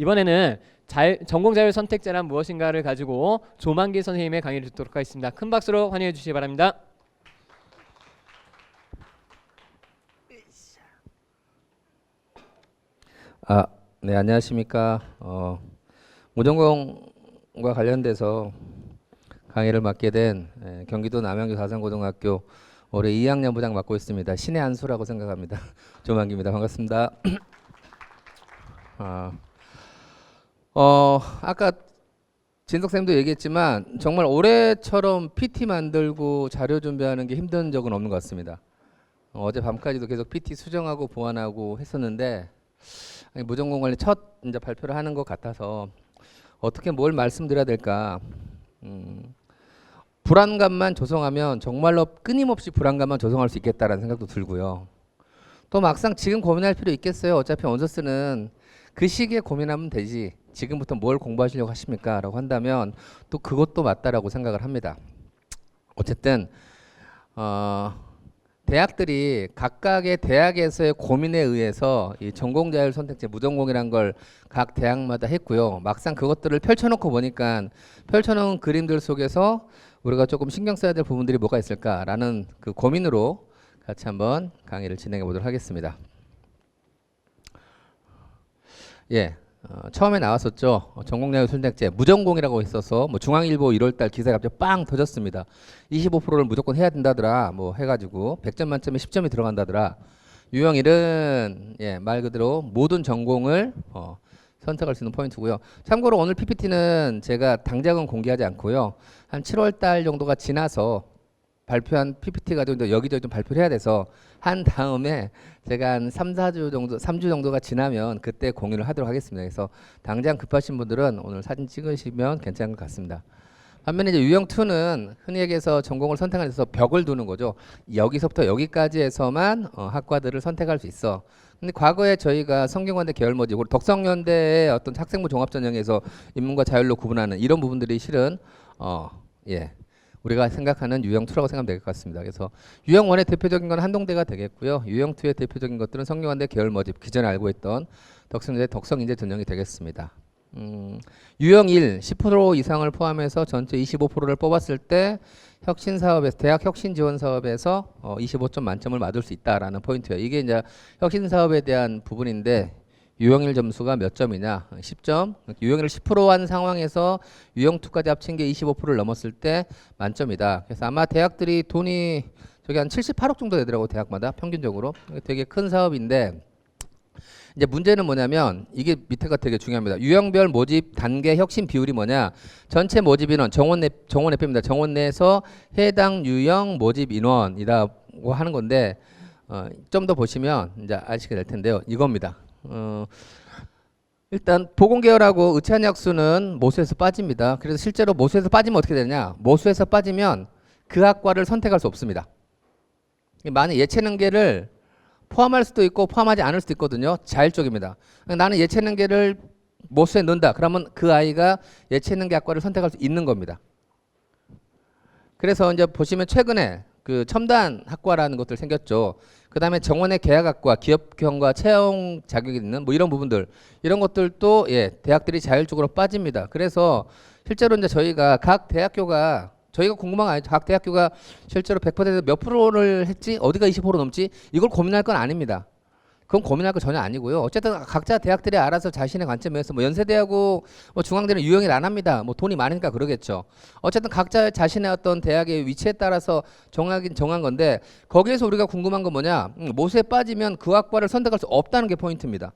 이번에는 전공자율 선택제란 무엇인가를 가지고 조만기 선생님의 강의를 듣도록 하겠습니다. 큰 박수로 환영해 주시기 바랍니다. 네, 안녕하십니까. 무전공과 관련돼서 강의를 맡게 된 경기도 남양주 다산고등학교 올해 2학년 부장 맡고 있습니다. 신의 한 수라고 생각합니다. 조만기입니다. 반갑습니다. 아까 진석쌤도 얘기했지만 정말 올해처럼 PT 만들고 자료 준비하는 게 힘든 적은 없는 것 같습니다. 어제 밤까지도 계속 PT 수정하고 보완하고 했었는데 무전공 관련 첫 이제 발표를 하는 것 같아서 어떻게 뭘 말씀드려야 될까. 불안감만 조성하면 정말로 끊임없이 불안감만 조성할 수 있겠다라는 생각도 들고요. 또 막상 지금 고민할 필요 있겠어요. 어차피 원서스는 그 시기에 고민하면 되지. 지금부터 뭘 공부하시려고 하십니까? 라고 한다면 또 그것도 맞다라고 생각을 합니다. 어쨌든 대학들이 각각의 대학에서의 고민에 의해서 이 전공자율 선택제 무전공이란 걸 각 대학마다 했고요. 막상 그것들을 펼쳐놓고 보니까 펼쳐놓은 그림들 속에서 우리가 조금 신경 써야 될 부분들이 뭐가 있을까라는 그 고민으로 같이 한번 강의를 진행해 보도록 하겠습니다. 처음에 나왔었죠. 전공자율 선택제 무전공이라고 있어서 뭐 중앙일보 1월달 기사가 갑자기 빵 터졌습니다. 25%를 무조건 해야 된다더라. 뭐 해가지고 100점 만점에 10점이 들어간다더라. 유형일은 말 그대로 모든 전공을 선택할 수 있는 포인트고요. 참고로 오늘 PPT는 제가 당장은 공개하지 않고요. 한 7월달 정도가 지나서 발표한 PPT 가지고 여기저기 좀 발표를 해야 돼서 한 다음에 제가 한 3주 정도가 지나면 그때 공유를 하도록 하겠습니다. 그래서 당장 급하신 분들은 오늘 사진 찍으시면 괜찮은 것 같습니다. 반면에 이제 유형2는 흔히 얘기해서 전공을 선택하기 위해서 벽을 두는 거죠. 여기서부터 여기까지 해서만 학과들을 선택할 수 있어. 근데 과거에 저희가 성균관대 계열모집, 덕성연대의 어떤 학생부 종합전형에서 인문과 자율로 구분하는 이런 부분들이 실은 우리가 생각하는 유형2라고 생각하면 될 것 같습니다. 그래서 유형1의 대표적인 건 한동대가 되겠고요. 유형2의 대표적인 것들은 성균관대 계열모집, 기존에 알고 있던 덕성여대 덕성인재 전형이 되겠습니다. 유형1 10% 이상을 포함해서 전체 25%를 뽑았을 때 혁신사업에서 대학 혁신지원사업에서 25점 만점을 받을 수 있다라는 포인트예요. 이게 이제 혁신사업에 대한 부분인데 유형1 점수가 몇 점이냐? 10점. 유형1을 10%한 상황에서 유형2까지 합친 게 25%를 넘었을 때 만점이다. 그래서 아마 대학들이 돈이 저기 한 78억 정도 되더라고, 대학마다 평균적으로. 되게 큰 사업인데 이제 문제는 뭐냐면 이게 밑에가 되게 중요합니다. 유형별 모집 단계 혁신 비율이 뭐냐? 전체 모집 인원 정원 내입니다. 정원 내에서 해당 유형 모집 인원이라고 하는 건데 좀 더 보시면 이제 아시게 될 텐데요. 이겁니다. 일단 보건계열하고 의체한약수는 모수에서 빠집니다. 그래서 실제로 모수에서 빠지면 어떻게 되냐? 모수에서 빠지면 그 학과를 선택할 수 없습니다. 만약 예체능계를 포함할 수도 있고 포함하지 않을 수도 있거든요. 자율 쪽입니다. 나는 예체능계를 모수에 넣는다. 그러면 그 아이가 예체능계 학과를 선택할 수 있는 겁니다. 그래서 이제 보시면 최근에 그 첨단 학과라는 것들 생겼죠. 그 다음에 정원의 계약학과, 기업경과 채용 자격이 있는 뭐 이런 부분들, 이런 것들도 대학들이 자율적으로 빠집니다. 그래서 실제로 이제 저희가 각 대학교가 저희가 궁금한 거 아니죠. 각 대학교가 실제로 100% 몇 프로를 했지? 어디가 20% 넘지? 이걸 고민할 건 아닙니다. 그건 고민할 거 전혀 아니고요. 어쨌든 각자 대학들이 알아서 자신의 관점에서 뭐 연세대하고 뭐 중앙대는 유형일 안 합니다. 뭐 돈이 많으니까 그러겠죠. 어쨌든 각자 자신의 어떤 대학의 위치에 따라서 정한 건데 거기에서 우리가 궁금한 건 뭐냐? 모수에 빠지면 그 학과를 선택할 수 없다는 게 포인트입니다.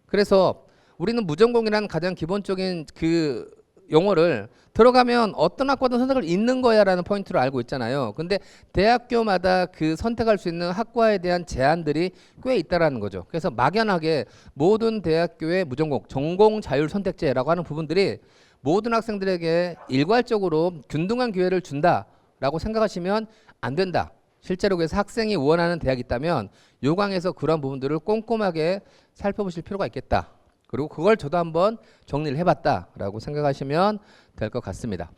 그래서 우리는 무전공이라는 가장 기본적인 그 용어를 들어가면 어떤 학과든 선택을 있는 거야 라는 포인트를 알고 있잖아요. 근데 대학교마다 그 선택할 수 있는 학과에 대한 제한들이 꽤 있다라는 거죠. 그래서 막연하게 모든 대학교의 무전공, 전공 자율 선택제라고 하는 부분들이 모든 학생들에게 일괄적으로 균등한 기회를 준다라고 생각하시면 안 된다. 실제로 그래서 학생이 원하는 대학이 있다면 요강에서 그런 부분들을 꼼꼼하게 살펴보실 필요가 있겠다. 그리고 그걸 저도 한번 정리를 해봤다라고 생각하시면 될 것 같습니다.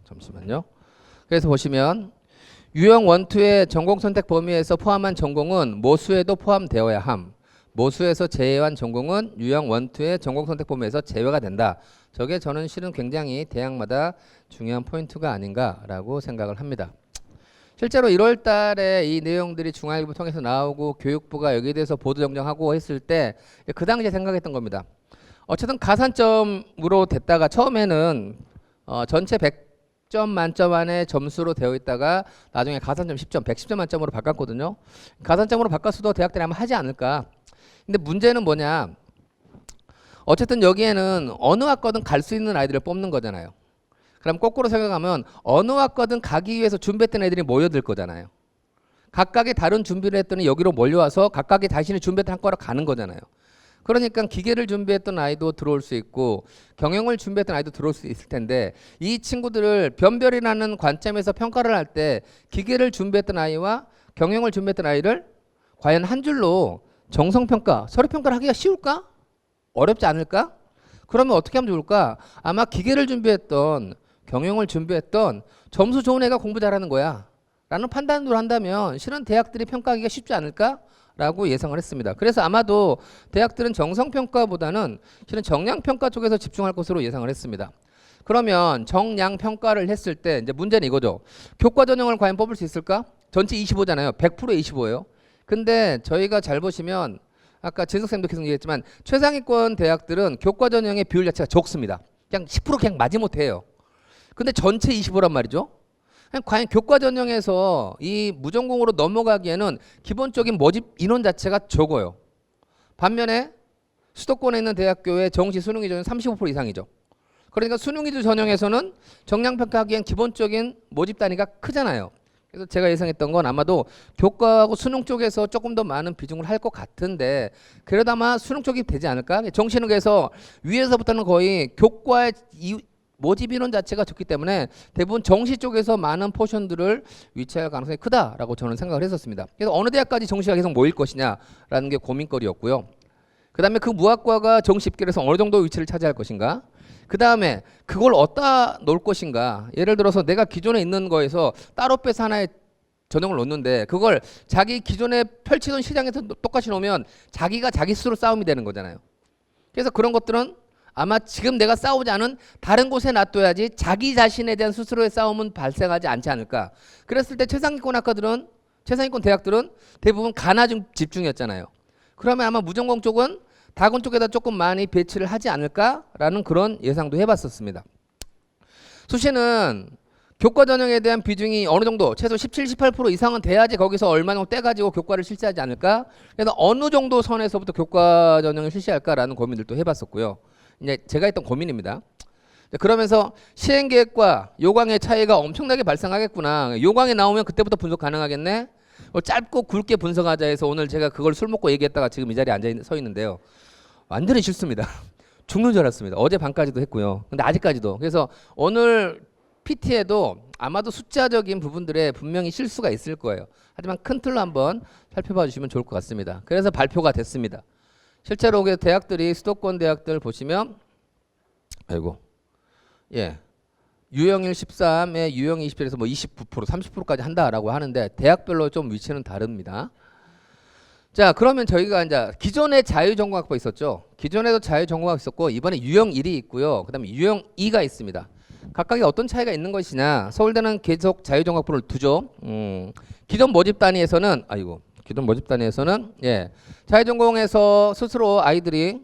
잠시만요. 그래서 보시면 유형 1, 2의 전공 선택 범위에서 포함한 전공은 모수에도 포함되어야 함. 모수에서 제외한 전공은 유형 1, 2의 전공 선택 범위에서 제외가 된다. 저게 저는 실은 굉장히 대학마다 중요한 포인트가 아닌가라고 생각을 합니다. 실제로 1월 달에 이 내용들이 중앙일보 통해서 나오고 교육부가 여기에 대해서 보도 정정하고 했을 때 그 당시에 생각했던 겁니다. 어쨌든 가산점으로 됐다가 처음에는 전체 100점 만점 안에 점수로 되어 있다가 나중에 가산점 10점, 110점 만점으로 바꿨거든요. 가산점으로 바꿨어도 대학들이 아마 하지 않을까. 근데 문제는 뭐냐. 어쨌든 여기에는 어느 학과든 갈 수 있는 아이들을 뽑는 거잖아요. 그럼 거꾸로 생각하면 어느 학과든 가기 위해서 준비했던 애들이 모여들 거잖아요. 각각의 다른 준비를 했더니 여기로 몰려와서 각각의 자신이 준비했던 학과로 가는 거잖아요. 그러니까 기계를 준비했던 아이도 들어올 수 있고 경영을 준비했던 아이도 들어올 수 있을 텐데 이 친구들을 변별이라는 관점에서 평가를 할 때 기계를 준비했던 아이와 경영을 준비했던 아이를 과연 한 줄로 정성평가, 서류평가를 하기가 쉬울까? 어렵지 않을까? 그러면 어떻게 하면 좋을까? 아마 기계를 준비했던 경영을 준비했던 점수 좋은 애가 공부 잘하는 거야 라는 판단으로 한다면 실은 대학들이 평가하기가 쉽지 않을까? 라고 예상을 했습니다. 그래서 아마도 대학들은 정성평가보다는 실은 정량평가 쪽에서 집중할 것으로 예상을 했습니다. 그러면 정량평가를 했을 때 이제 문제는 이거죠. 교과 전형을 과연 뽑을 수 있을까? 전체 25잖아요. 100%에 25예요. 근데 저희가 잘 보시면 아까 진석쌤도 계속 얘기했지만 최상위권 대학들은 교과 전형의 비율 자체가 적습니다. 그냥 10% 그냥 마지못해요. 근데 전체 25란 말이죠. 과연 교과 전형에서 이 무전공으로 넘어가기에는 기본적인 모집 인원 자체가 적어요. 반면에 수도권에 있는 대학교의 정시 수능 기준은 35% 이상이죠. 그러니까 수능 기준 전형에서는 정량평가하기엔 기본적인 모집 단위가 크잖아요. 그래서 제가 예상했던 건 아마도 교과하고 수능 쪽에서 조금 더 많은 비중을 할 것 같은데 그래도 아마 수능 쪽이 되지 않을까? 정시능에서 위에서부터는 거의 교과의 모집 인원 자체가 적기 때문에 대부분 정시 쪽에서 많은 포션들을 위치할 가능성이 크다라고 저는 생각을 했었습니다. 그래서 어느 대학까지 정시가 계속 모일 것이냐라는 게 고민거리였고요. 그 다음에 그 무학과가 정시 입결에서 어느 정도 위치를 차지할 것인가. 그 다음에 그걸 어디다 놓을 것인가. 예를 들어서 내가 기존에 있는 거에서 따로 빼서 하나의 전형을 놓는데 그걸 자기 기존에 펼치던 시장에서 똑같이 놓으면 자기가 자기 스스로 싸움이 되는 거잖아요. 그래서 그런 것들은 아마 지금 내가 싸우지 않은 다른 곳에 놔둬야지 자기 자신에 대한 스스로의 싸움은 발생하지 않지 않을까. 그랬을 때 최상위권 학과들은 최상위권 대학들은 대부분 가나 집중이었잖아요. 그러면 아마 무전공 쪽은 다군 쪽에다 조금 많이 배치를 하지 않을까라는 그런 예상도 해봤었습니다. 수시는 교과 전형에 대한 비중이 어느 정도 최소 17, 18% 이상은 돼야지 거기서 얼마 정도 떼가지고 교과를 실시하지 않을까. 그래서 어느 정도 선에서부터 교과 전형을 실시할까라는 고민들도 해봤었고요. 이제 제가 했던 고민입니다. 그러면서 시행계획과 요강의 차이가 엄청나게 발생하겠구나. 요강에 나오면 그때부터 분석 가능하겠네. 짧고 굵게 분석하자 해서 오늘 제가 그걸 술 먹고 얘기했다가 지금 이 자리에 서 있는데요. 완전히 싫습니다. 죽는 줄 알았습니다. 어제 밤까지도 했고요. 근데 아직까지도. 그래서 오늘 PT에도 아마도 숫자적인 부분들에 분명히 실수가 있을 거예요. 하지만 큰 틀로 한번 살펴봐 주시면 좋을 것 같습니다. 그래서 발표가 됐습니다. 실제로 대학들이 수도권 대학들 보시면 아이고 예 유형일 13에 유형 27에서 뭐 29% 30%까지 한다라고 하는데 대학별로 좀 위치는 다릅니다. 자 그러면 저희가 이제 기존에 자유전공학부 있었죠. 기존에도 자유전공학부 있었고 이번에 유형 1이 있고요. 그 다음에 유형 2가 있습니다. 각각의 어떤 차이가 있는 것이냐. 서울대는 계속 자유전공학부를 두죠. 기존 모집 단위에서는 기존 모집 단위에서는 자유전공에서 스스로 아이들이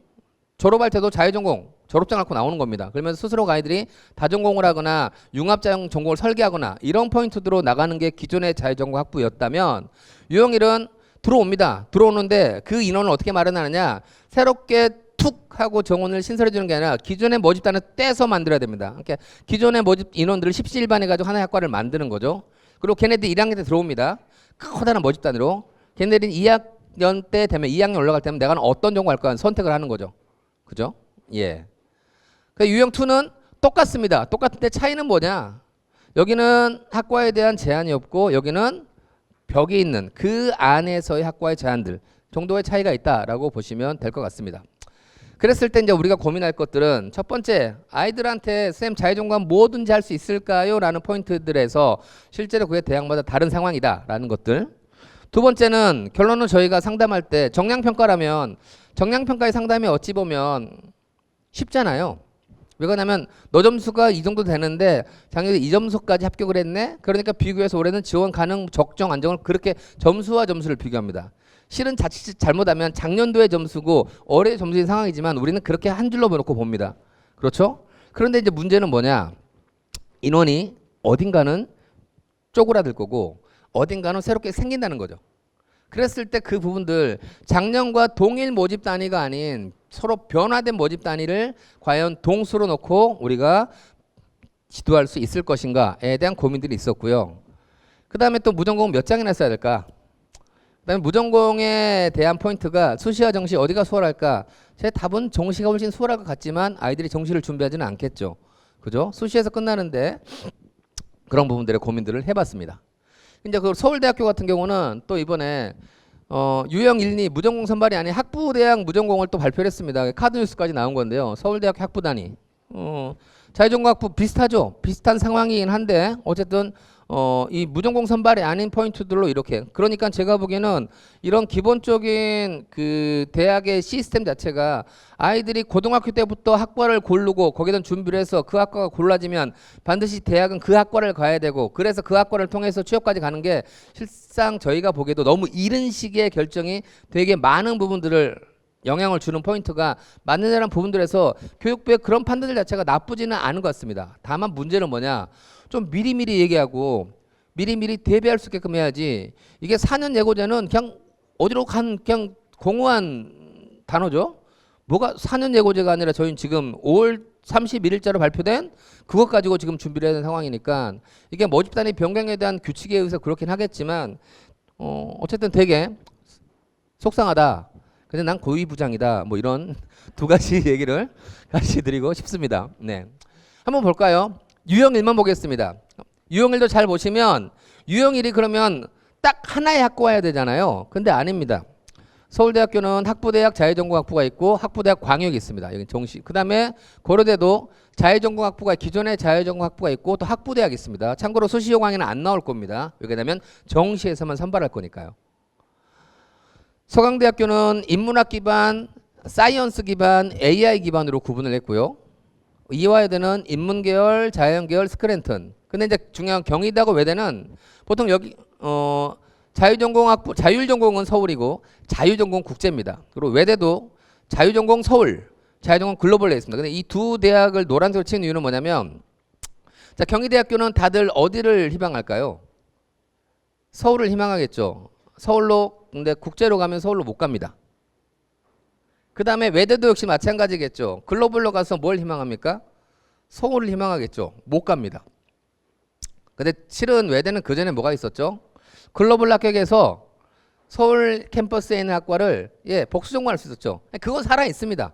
졸업할 때도 자유전공 졸업장 갖고 나오는 겁니다. 그러면서 스스로 아이들이 다전공을 하거나 융합자형 전공을 설계하거나 이런 포인트로 나가는 게 기존의 자유전공학부였다면 유형1은 들어옵니다. 들어오는데 그 인원을 어떻게 마련하느냐. 새롭게 툭 하고 정원을 신설해 주는 게 아니라 기존의 모집단을 떼서 만들어야 됩니다. 그러니까 기존의 모집 인원들을 17반 해가지고 하나의 학과를 만드는 거죠. 그리고 걔네들이 1학년 때 들어옵니다. 커다란 모집단으로. 걔네들이 2학년 때 되면 2학년 올라갈 때면 내가 어떤 전공 할까 선택을 하는 거죠. 그죠? 예. 그 유형2는 똑같습니다. 똑같은데 차이는 뭐냐? 여기는 학과에 대한 제한이 없고 여기는 벽이 있는 그 안에서의 학과의 제한들 정도의 차이가 있다라고 보시면 될 것 같습니다. 그랬을 때 이제 우리가 고민할 것들은 첫 번째, 아이들한테 쌤 자유전공학 뭐든지 할 수 있을까요? 라는 포인트들에서 실제로 그게 대학마다 다른 상황이다 라는 것들. 두 번째는 결론은 저희가 상담할 때 정량평가라면 정량평가의 상담이 어찌 보면 쉽잖아요. 왜 그러냐면 너 점수가 이 정도 되는데 작년에 이 점수까지 합격을 했네. 그러니까 비교해서 올해는 지원 가능, 적정, 안정을 그렇게 점수와 점수를 비교합니다. 실은 자칫 잘못하면 작년도의 점수고 올해의 점수인 상황이지만 우리는 그렇게 한 줄로 놓고 봅니다. 그렇죠? 그런데 이제 문제는 뭐냐? 인원이 어딘가는 쪼그라들 거고 어딘가는 새롭게 생긴다는 거죠. 그랬을 때 그 부분들 작년과 동일 모집 단위가 아닌 서로 변화된 모집 단위를 과연 동수로 놓고 우리가 지도할 수 있을 것인가에 대한 고민들이 있었고요. 그 다음에 또 무전공 몇 장이나 써야 될까? 그 다음에 무전공에 대한 포인트가 수시와 정시 어디가 수월할까? 제 답은 정시가 훨씬 수월할 것 같지만 아이들이 정시를 준비하지는 않겠죠. 그죠? 수시에서 끝나는데 그런 부분들의 고민들을 해봤습니다. 이제 그 서울대학교 같은 경우는 또 이번에 유형 1, 2 무전공 선발이 아닌 학부대학 무전공을 또 발표를 했습니다. 카드 뉴스까지 나온 건데요. 서울대학교 학부단위. 자유전공학부 비슷하죠. 비슷한 상황이긴 한데 어쨌든 이 무전공 선발이 아닌 포인트들로 이렇게. 그러니까 제가 보기에는 이런 기본적인 그 대학의 시스템 자체가 아이들이 고등학교 때부터 학과를 고르고 거기다 준비를 해서 그 학과가 골라지면 반드시 대학은 그 학과를 가야 되고 그래서 그 학과를 통해서 취업까지 가는 게 실상 저희가 보기에도 너무 이른 시기에 결정이 되게 많은 부분들을 영향을 주는 포인트가 맞느냐는 부분들에서 교육부의 그런 판단들 자체가 나쁘지는 않은 것 같습니다. 다만 문제는 뭐냐? 좀 미리미리 얘기하고 미리미리 대비할 수 있게끔 해야지. 이게 4년 예고제는 그냥 어디로 간 그냥 공허한 단어죠. 뭐가 4년 예고제가 아니라 저희는 지금 5월 31일자로 발표된 그것 가지고 지금 준비를 해야 되는 상황이니까 이게 모집단위 변경에 대한 규칙에 의해서 그렇긴 하겠지만 어쨌든 되게 속상하다. 근데 난 고위부장이다. 뭐 이런 두 가지 얘기를 같이 드리고 싶습니다. 네, 한번 볼까요? 유형 1만 보겠습니다. 유형 1도 잘 보시면 유형 1이 그러면 딱 하나의 학과여야 되잖아요. 근데 아닙니다. 서울대학교는 학부대학 자유전공학부가 있고 학부대학 광역이 있습니다. 여기 정시. 그 다음에 고려대도 자유전공학부가 기존의 자유전공학부가 있고 또 학부대학이 있습니다. 참고로 수시용왕에는 안 나올 겁니다. 왜냐하면 정시에서만 선발할 거니까요. 서강대학교는 인문학 기반, 사이언스 기반, AI 기반으로 구분을 했고요. 이화여대는 인문계열, 자연계열, 스크랜턴. 근데 이제 중요한 경희대하고 외대는 보통 여기 자유전공학부, 자율전공은 서울이고 자유전공 국제입니다. 그리고 외대도 자유전공 서울, 자유전공 글로벌에 있습니다. 근데 이 두 대학을 노란색으로 치는 이유는 뭐냐면 자, 경희대학교는 다들 어디를 희망할까요? 서울을 희망하겠죠. 서울로 근데 국제로 가면 서울로 못 갑니다. 그 다음에 외대도 역시 마찬가지겠죠. 글로벌로 가서 뭘 희망합니까? 서울을 희망하겠죠. 못 갑니다. 근데 실은 외대는 그 전에 뭐가 있었죠? 글로벌 합격에서 서울 캠퍼스에 있는 학과를 복수 전공할 수 있었죠. 그건 살아 있습니다.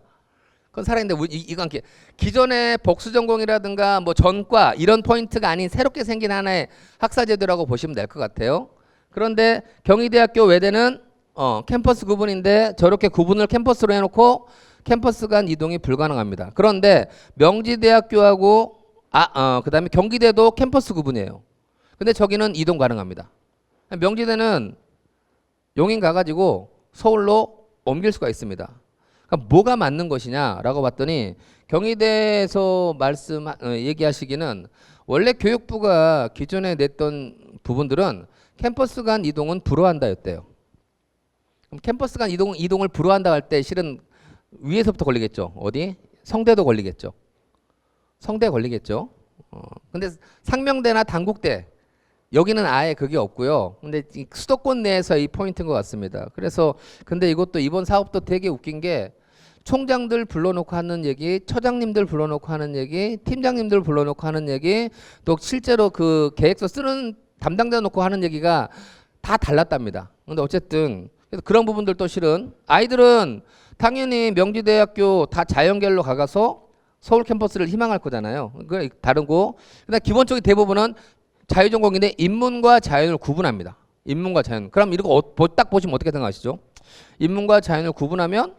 그건 살아 있는데 이건 기존의 복수 전공이라든가 뭐 전과 이런 포인트가 아닌 새롭게 생긴 하나의 학사 제도라고 보시면 될 것 같아요. 그런데 경희대학교 외대는 캠퍼스 구분인데 저렇게 구분을 캠퍼스로 해놓고 캠퍼스 간 이동이 불가능합니다. 그런데 명지대학교하고 그 다음에 경기대도 캠퍼스 구분이에요. 근데 저기는 이동 가능합니다. 명지대는 용인 가가지고 서울로 옮길 수가 있습니다. 그러니까 뭐가 맞는 것이냐라고 봤더니 경희대에서 얘기하시기는 원래 교육부가 기존에 냈던 부분들은 캠퍼스 간 이동은 불허한다였대요. 그럼 캠퍼스 간 이동을 불허한다 할 때 실은 위에서부터 걸리겠죠. 어디? 성대도 걸리겠죠. 성대 걸리겠죠. 근데 상명대나 단국대 여기는 아예 그게 없고요. 근데 수도권 내에서 이 포인트인 것 같습니다. 그래서 근데 이것도 이번 사업도 되게 웃긴 게 총장들 불러놓고 하는 얘기, 처장님들 불러놓고 하는 얘기, 팀장님들 불러놓고 하는 얘기, 또 실제로 그 계획서 쓰는 담당자 놓고 하는 얘기가 다 달랐답니다. 근데 어쨌든 그런 부분들도 실은 아이들은 당연히 명지대학교 다 자연계열로 가서 서울 캠퍼스를 희망할 거잖아요. 그게 다르고 근데 기본적인 대부분은 자유전공인데 인문과 자연을 구분합니다. 인문과 자연. 그럼 이거 딱 보시면 어떻게 생각하시죠? 인문과 자연을 구분하면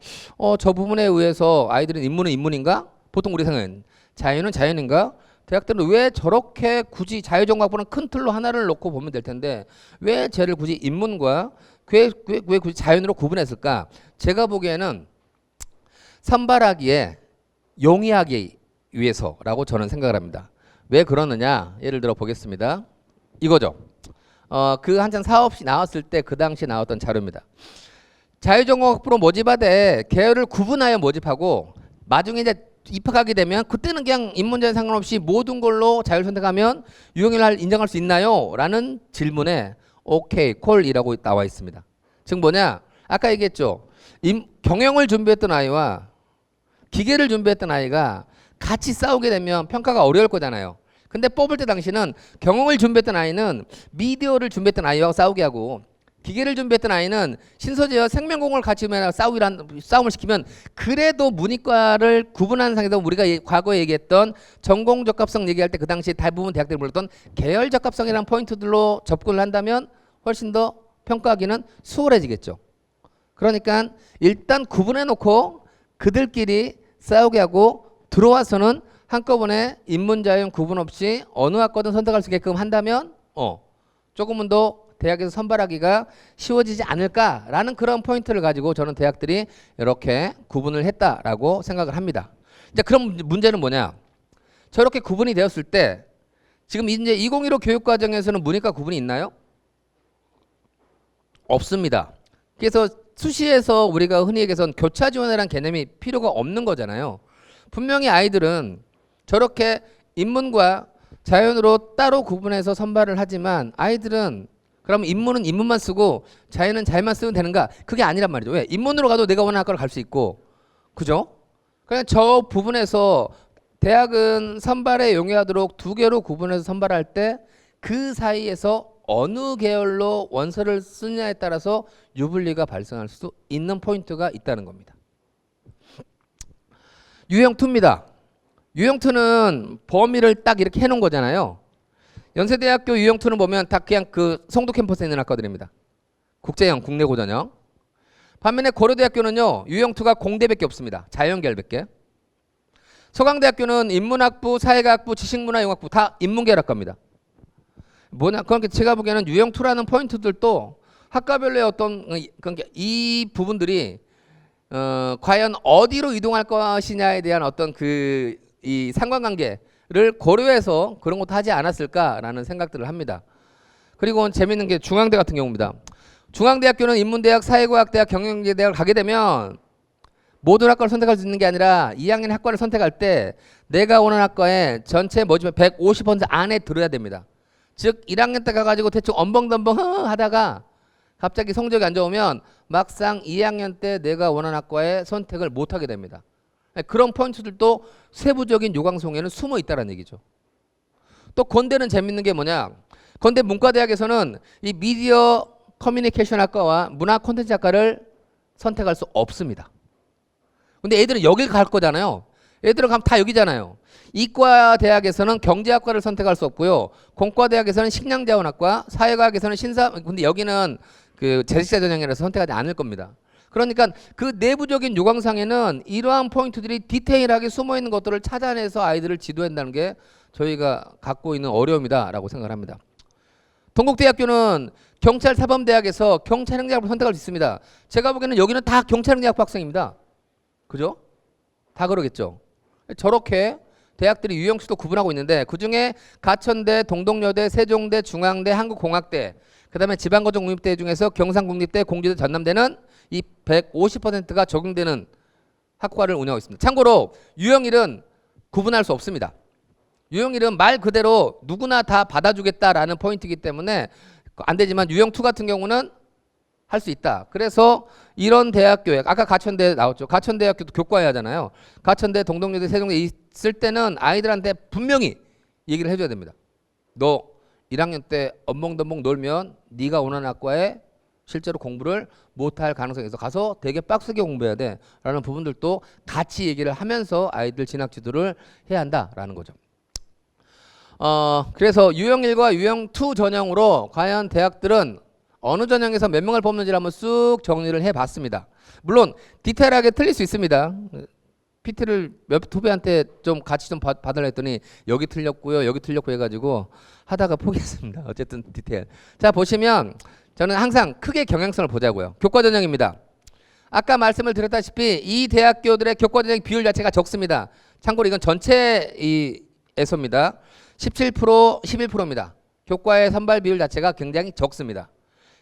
저 부분에 의해서 아이들은 인문은 인문인가? 보통 우리 생각은 자연은 자연인가? 대학들은 왜 저렇게 굳이 자유전공학부는 큰 틀로 하나를 놓고 보면 될 텐데 왜 쟤를 굳이 인문과 왜 굳이 자연으로 구분했을까? 제가 보기에는 선발하기에 용이하기 위해서라고 저는 생각을 합니다. 왜 그러느냐? 예를 들어 보겠습니다. 이거죠. 그 한창 사업시 나왔을 때 그 당시 나왔던 자료입니다. 자유전공학부로 모집하되 계열을 구분하여 모집하고 나중에 이제 입학하게 되면 그때는 그냥 인문자에 상관없이 모든 걸로 자율 선택하면 유형을 인정할 수 있나요? 라는 질문에 오케이 콜이라고 나와 있습니다. 즉 뭐냐? 아까 얘기했죠. 경영을 준비했던 아이와 기계를 준비했던 아이가 같이 싸우게 되면 평가가 어려울 거잖아요. 근데 뽑을 때 당시는 경영을 준비했던 아이는 미디어를 준비했던 아이와 싸우게 하고 기계를 준비했던 아이는 신소재와 생명공을 같이 싸움을 시키면 그래도 문이과를 구분하는 상에서 우리가 과거에 얘기했던 전공 적합성 얘기할 때 그 당시 대부분 대학들이 불렀던 계열 적합성이라는 포인트들로 접근을 한다면 훨씬 더 평가하기는 수월해지겠죠. 그러니까 일단 구분해 놓고 그들끼리 싸우게 하고 들어와서는 한꺼번에 인문자연 구분 없이 어느 학과든 선택할 수 있게끔 한다면 조금은 더 대학에서 선발하기가 쉬워지지 않을까라는 그런 포인트를 가지고 저는 대학들이 이렇게 구분을 했다라고 생각을 합니다. 이제 그럼 문제는 뭐냐? 저렇게 구분이 되었을 때 지금 이제 2015 교육과정에서는 문이과 구분이 있나요? 없습니다. 그래서 수시에서 우리가 흔히 얘기해서 교차 지원이라는 개념이 필요가 없는 거잖아요. 분명히 아이들은 저렇게 인문과 자연으로 따로 구분해서 선발을 하지만 아이들은 그럼 인문은 인문만 쓰고 자연은 자연만 쓰면 되는가? 그게 아니란 말이죠. 왜? 인문으로 가도 내가 원하는 학과를 갈 수 있고, 그죠? 그냥 저 부분에서 대학은 선발에 용이하도록 두 개로 구분해서 선발할 때 그 사이에서 어느 계열로 원서를 쓰느냐에 따라서 유불리가 발생할 수 있는 포인트가 있다는 겁니다. 유형2입니다. 유형2는 범위를 딱 이렇게 해놓은 거잖아요. 연세대학교 유형2는 보면 다 그냥 그 송도 캠퍼스에 있는 학과들입니다. 국제형, 국내 고전형. 반면에 고려대학교는요, 유형2가 공대밖에 없습니다. 자연계열밖에. 서강대학교는 인문학부, 사회과학부, 지식문화융합부 다 인문계열학과입니다. 뭐냐? 그러니까 제가 보기에는 유형2라는 포인트들도 학과별로의 어떤 그러니까 이 부분들이 과연 어디로 이동할 것이냐에 대한 어떤 이 상관관계를 고려해서 그런 것도 하지 않았을까라는 생각들을 합니다. 그리고 재밌는 게 중앙대 같은 경우입니다. 중앙대학교는 인문대학, 사회과학대학, 경영대학을 가게 되면 모든 학과를 선택할 수 있는 게 아니라 2학년 학과를 선택할 때 내가 원하는 학과에 전체 모집의 150% 안에 들어야 됩니다. 즉 1학년 때 가가지고 대충 엄벙덤벙 하다가 갑자기 성적이 안 좋으면 막상 2학년 때 내가 원하는 학과에 선택을 못하게 됩니다. 그런 포인트들도 세부적인 요강송에는 숨어 있다는 얘기죠. 또 건대는 재밌는 게 뭐냐? 건대 문과대학에서는 이 미디어 커뮤니케이션 학과와 문화 콘텐츠 학과를 선택할 수 없습니다. 근데 애들은 여길 갈 거잖아요. 애들은 가면 다 여기잖아요. 이과 대학에서는 경제학과를 선택할 수 없고요. 공과대학에서는 식량자원학과, 사회과학에서는 근데 여기는 그 재직자 전형이라서 선택하지 않을 겁니다. 그러니까 그 내부적인 요강상에는 이러한 포인트들이 디테일하게 숨어 있는 것들을 찾아내서 아이들을 지도한다는 게 저희가 갖고 있는 어려움이다라고 생각을 합니다. 동국대학교는 경찰사범대학에서 경찰행정학부를 선택할 수 있습니다. 제가 보기에는 여기는 다 경찰행정학부 학생입니다. 그죠? 다 그러겠죠. 저렇게 대학들이 유형수도 구분하고 있는데 그중에 가천대, 동덕여대, 세종대, 중앙대, 한국공학대, 그 다음에 지방고등국립대 중에서 경상국립대, 공주대, 전남대는 이 150%가 적용되는 학과를 운영하고 있습니다. 참고로 유형1은 구분할 수 없습니다. 유형1은 말 그대로 누구나 다 받아주겠다라는 포인트이기 때문에 안 되지만 유형2 같은 경우는 할 수 있다. 그래서 이런 대학교에 아까 가천대 나왔죠. 가천대학교도 교과에 하잖아요. 가천대, 동덕여대, 세종대 있을 때는 아이들한테 분명히 얘기를 해줘야 됩니다. 너 1학년 때 엄벙덤벙 놀면 네가 원하는 학과에 실제로 공부를 못할 가능성이 있어. 가서 되게 빡세게 공부해야 돼 라는 부분들도 같이 얘기를 하면서 아이들 진학 지도를 해야 한다라는 거죠. 그래서 유형1과 유형2 전형으로 과연 대학들은 어느 전형에서 몇 명을 뽑는지를 한번 쑥 정리를 해봤습니다. 물론 디테일하게 틀릴 수 있습니다. PT를 몇 후배한테 좀 같이 좀 받으려 했더니 여기 틀렸고요, 여기 틀렸고 해가지고 하다가 포기했습니다. 어쨌든 디테일. 자, 보시면 저는 항상 크게 경향성을 보자고요. 교과 전형입니다. 아까 말씀을 드렸다시피 이 대학교들의 교과 전형 비율 자체가 적습니다. 참고로 이건 전체 에서입니다. 17%, 11%입니다. 교과의 선발 비율 자체가 굉장히 적습니다.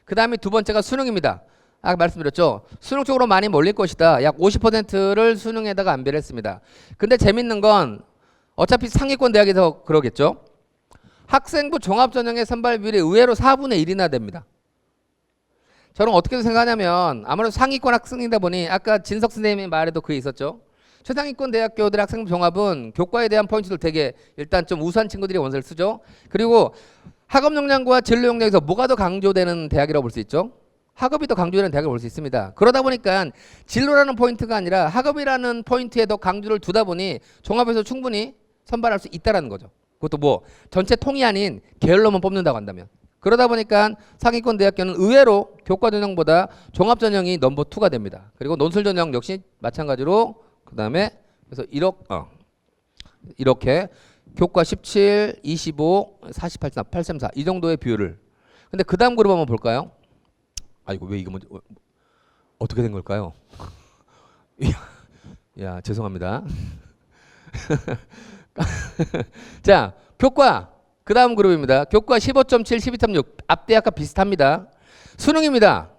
그 다음에 두 번째가 수능입니다. 아까 말씀드렸죠. 수능 쪽으로 많이 몰릴 것이다. 약 50%를 수능에다가 안배를 했습니다. 근데 재밌는 건 어차피 상위권 대학에서 그러겠죠. 학생부 종합전형의 선발 비율이 의외로 4분의 1이나 됩니다. 저는 어떻게 생각하냐면 아무래도 상위권 학생이다 보니 아까 진석 선생님의 말에도 그게 있었죠. 최상위권 대학교들 학생부 종합은 교과에 대한 포인트를 되게 일단 좀 우수한 친구들이 원서를 쓰죠. 그리고 학업 역량과 진로 역량에서 뭐가 더 강조되는 대학이라고 볼 수 있죠. 학업이 더 강조되는 대학을 볼 수 있습니다. 그러다 보니까 진로라는 포인트가 아니라 학업이라는 포인트에 더 강조를 두다 보니 종합에서 충분히 선발할 수 있다라는 거죠. 그것도 뭐 전체 통이 아닌 계열로만 뽑는다고 한다면. 그러다 보니까 상위권 대학교는 의외로 교과 전형보다 종합 전형이 넘버 2가 됩니다. 그리고 논술 전형 역시 마찬가지로 그 다음에 그래서 이렇게 교과 17, 25, 48, 834 이 정도의 비율을. 근데 그 다음 그룹 한번 볼까요? 아이고 왜 이거 먼저 어떻게 된 걸까요? 야 죄송합니다. 자 교과 그 다음 그룹입니다. 교과 15.7, 12.6 앞 대학과 비슷합니다. 수능입니다.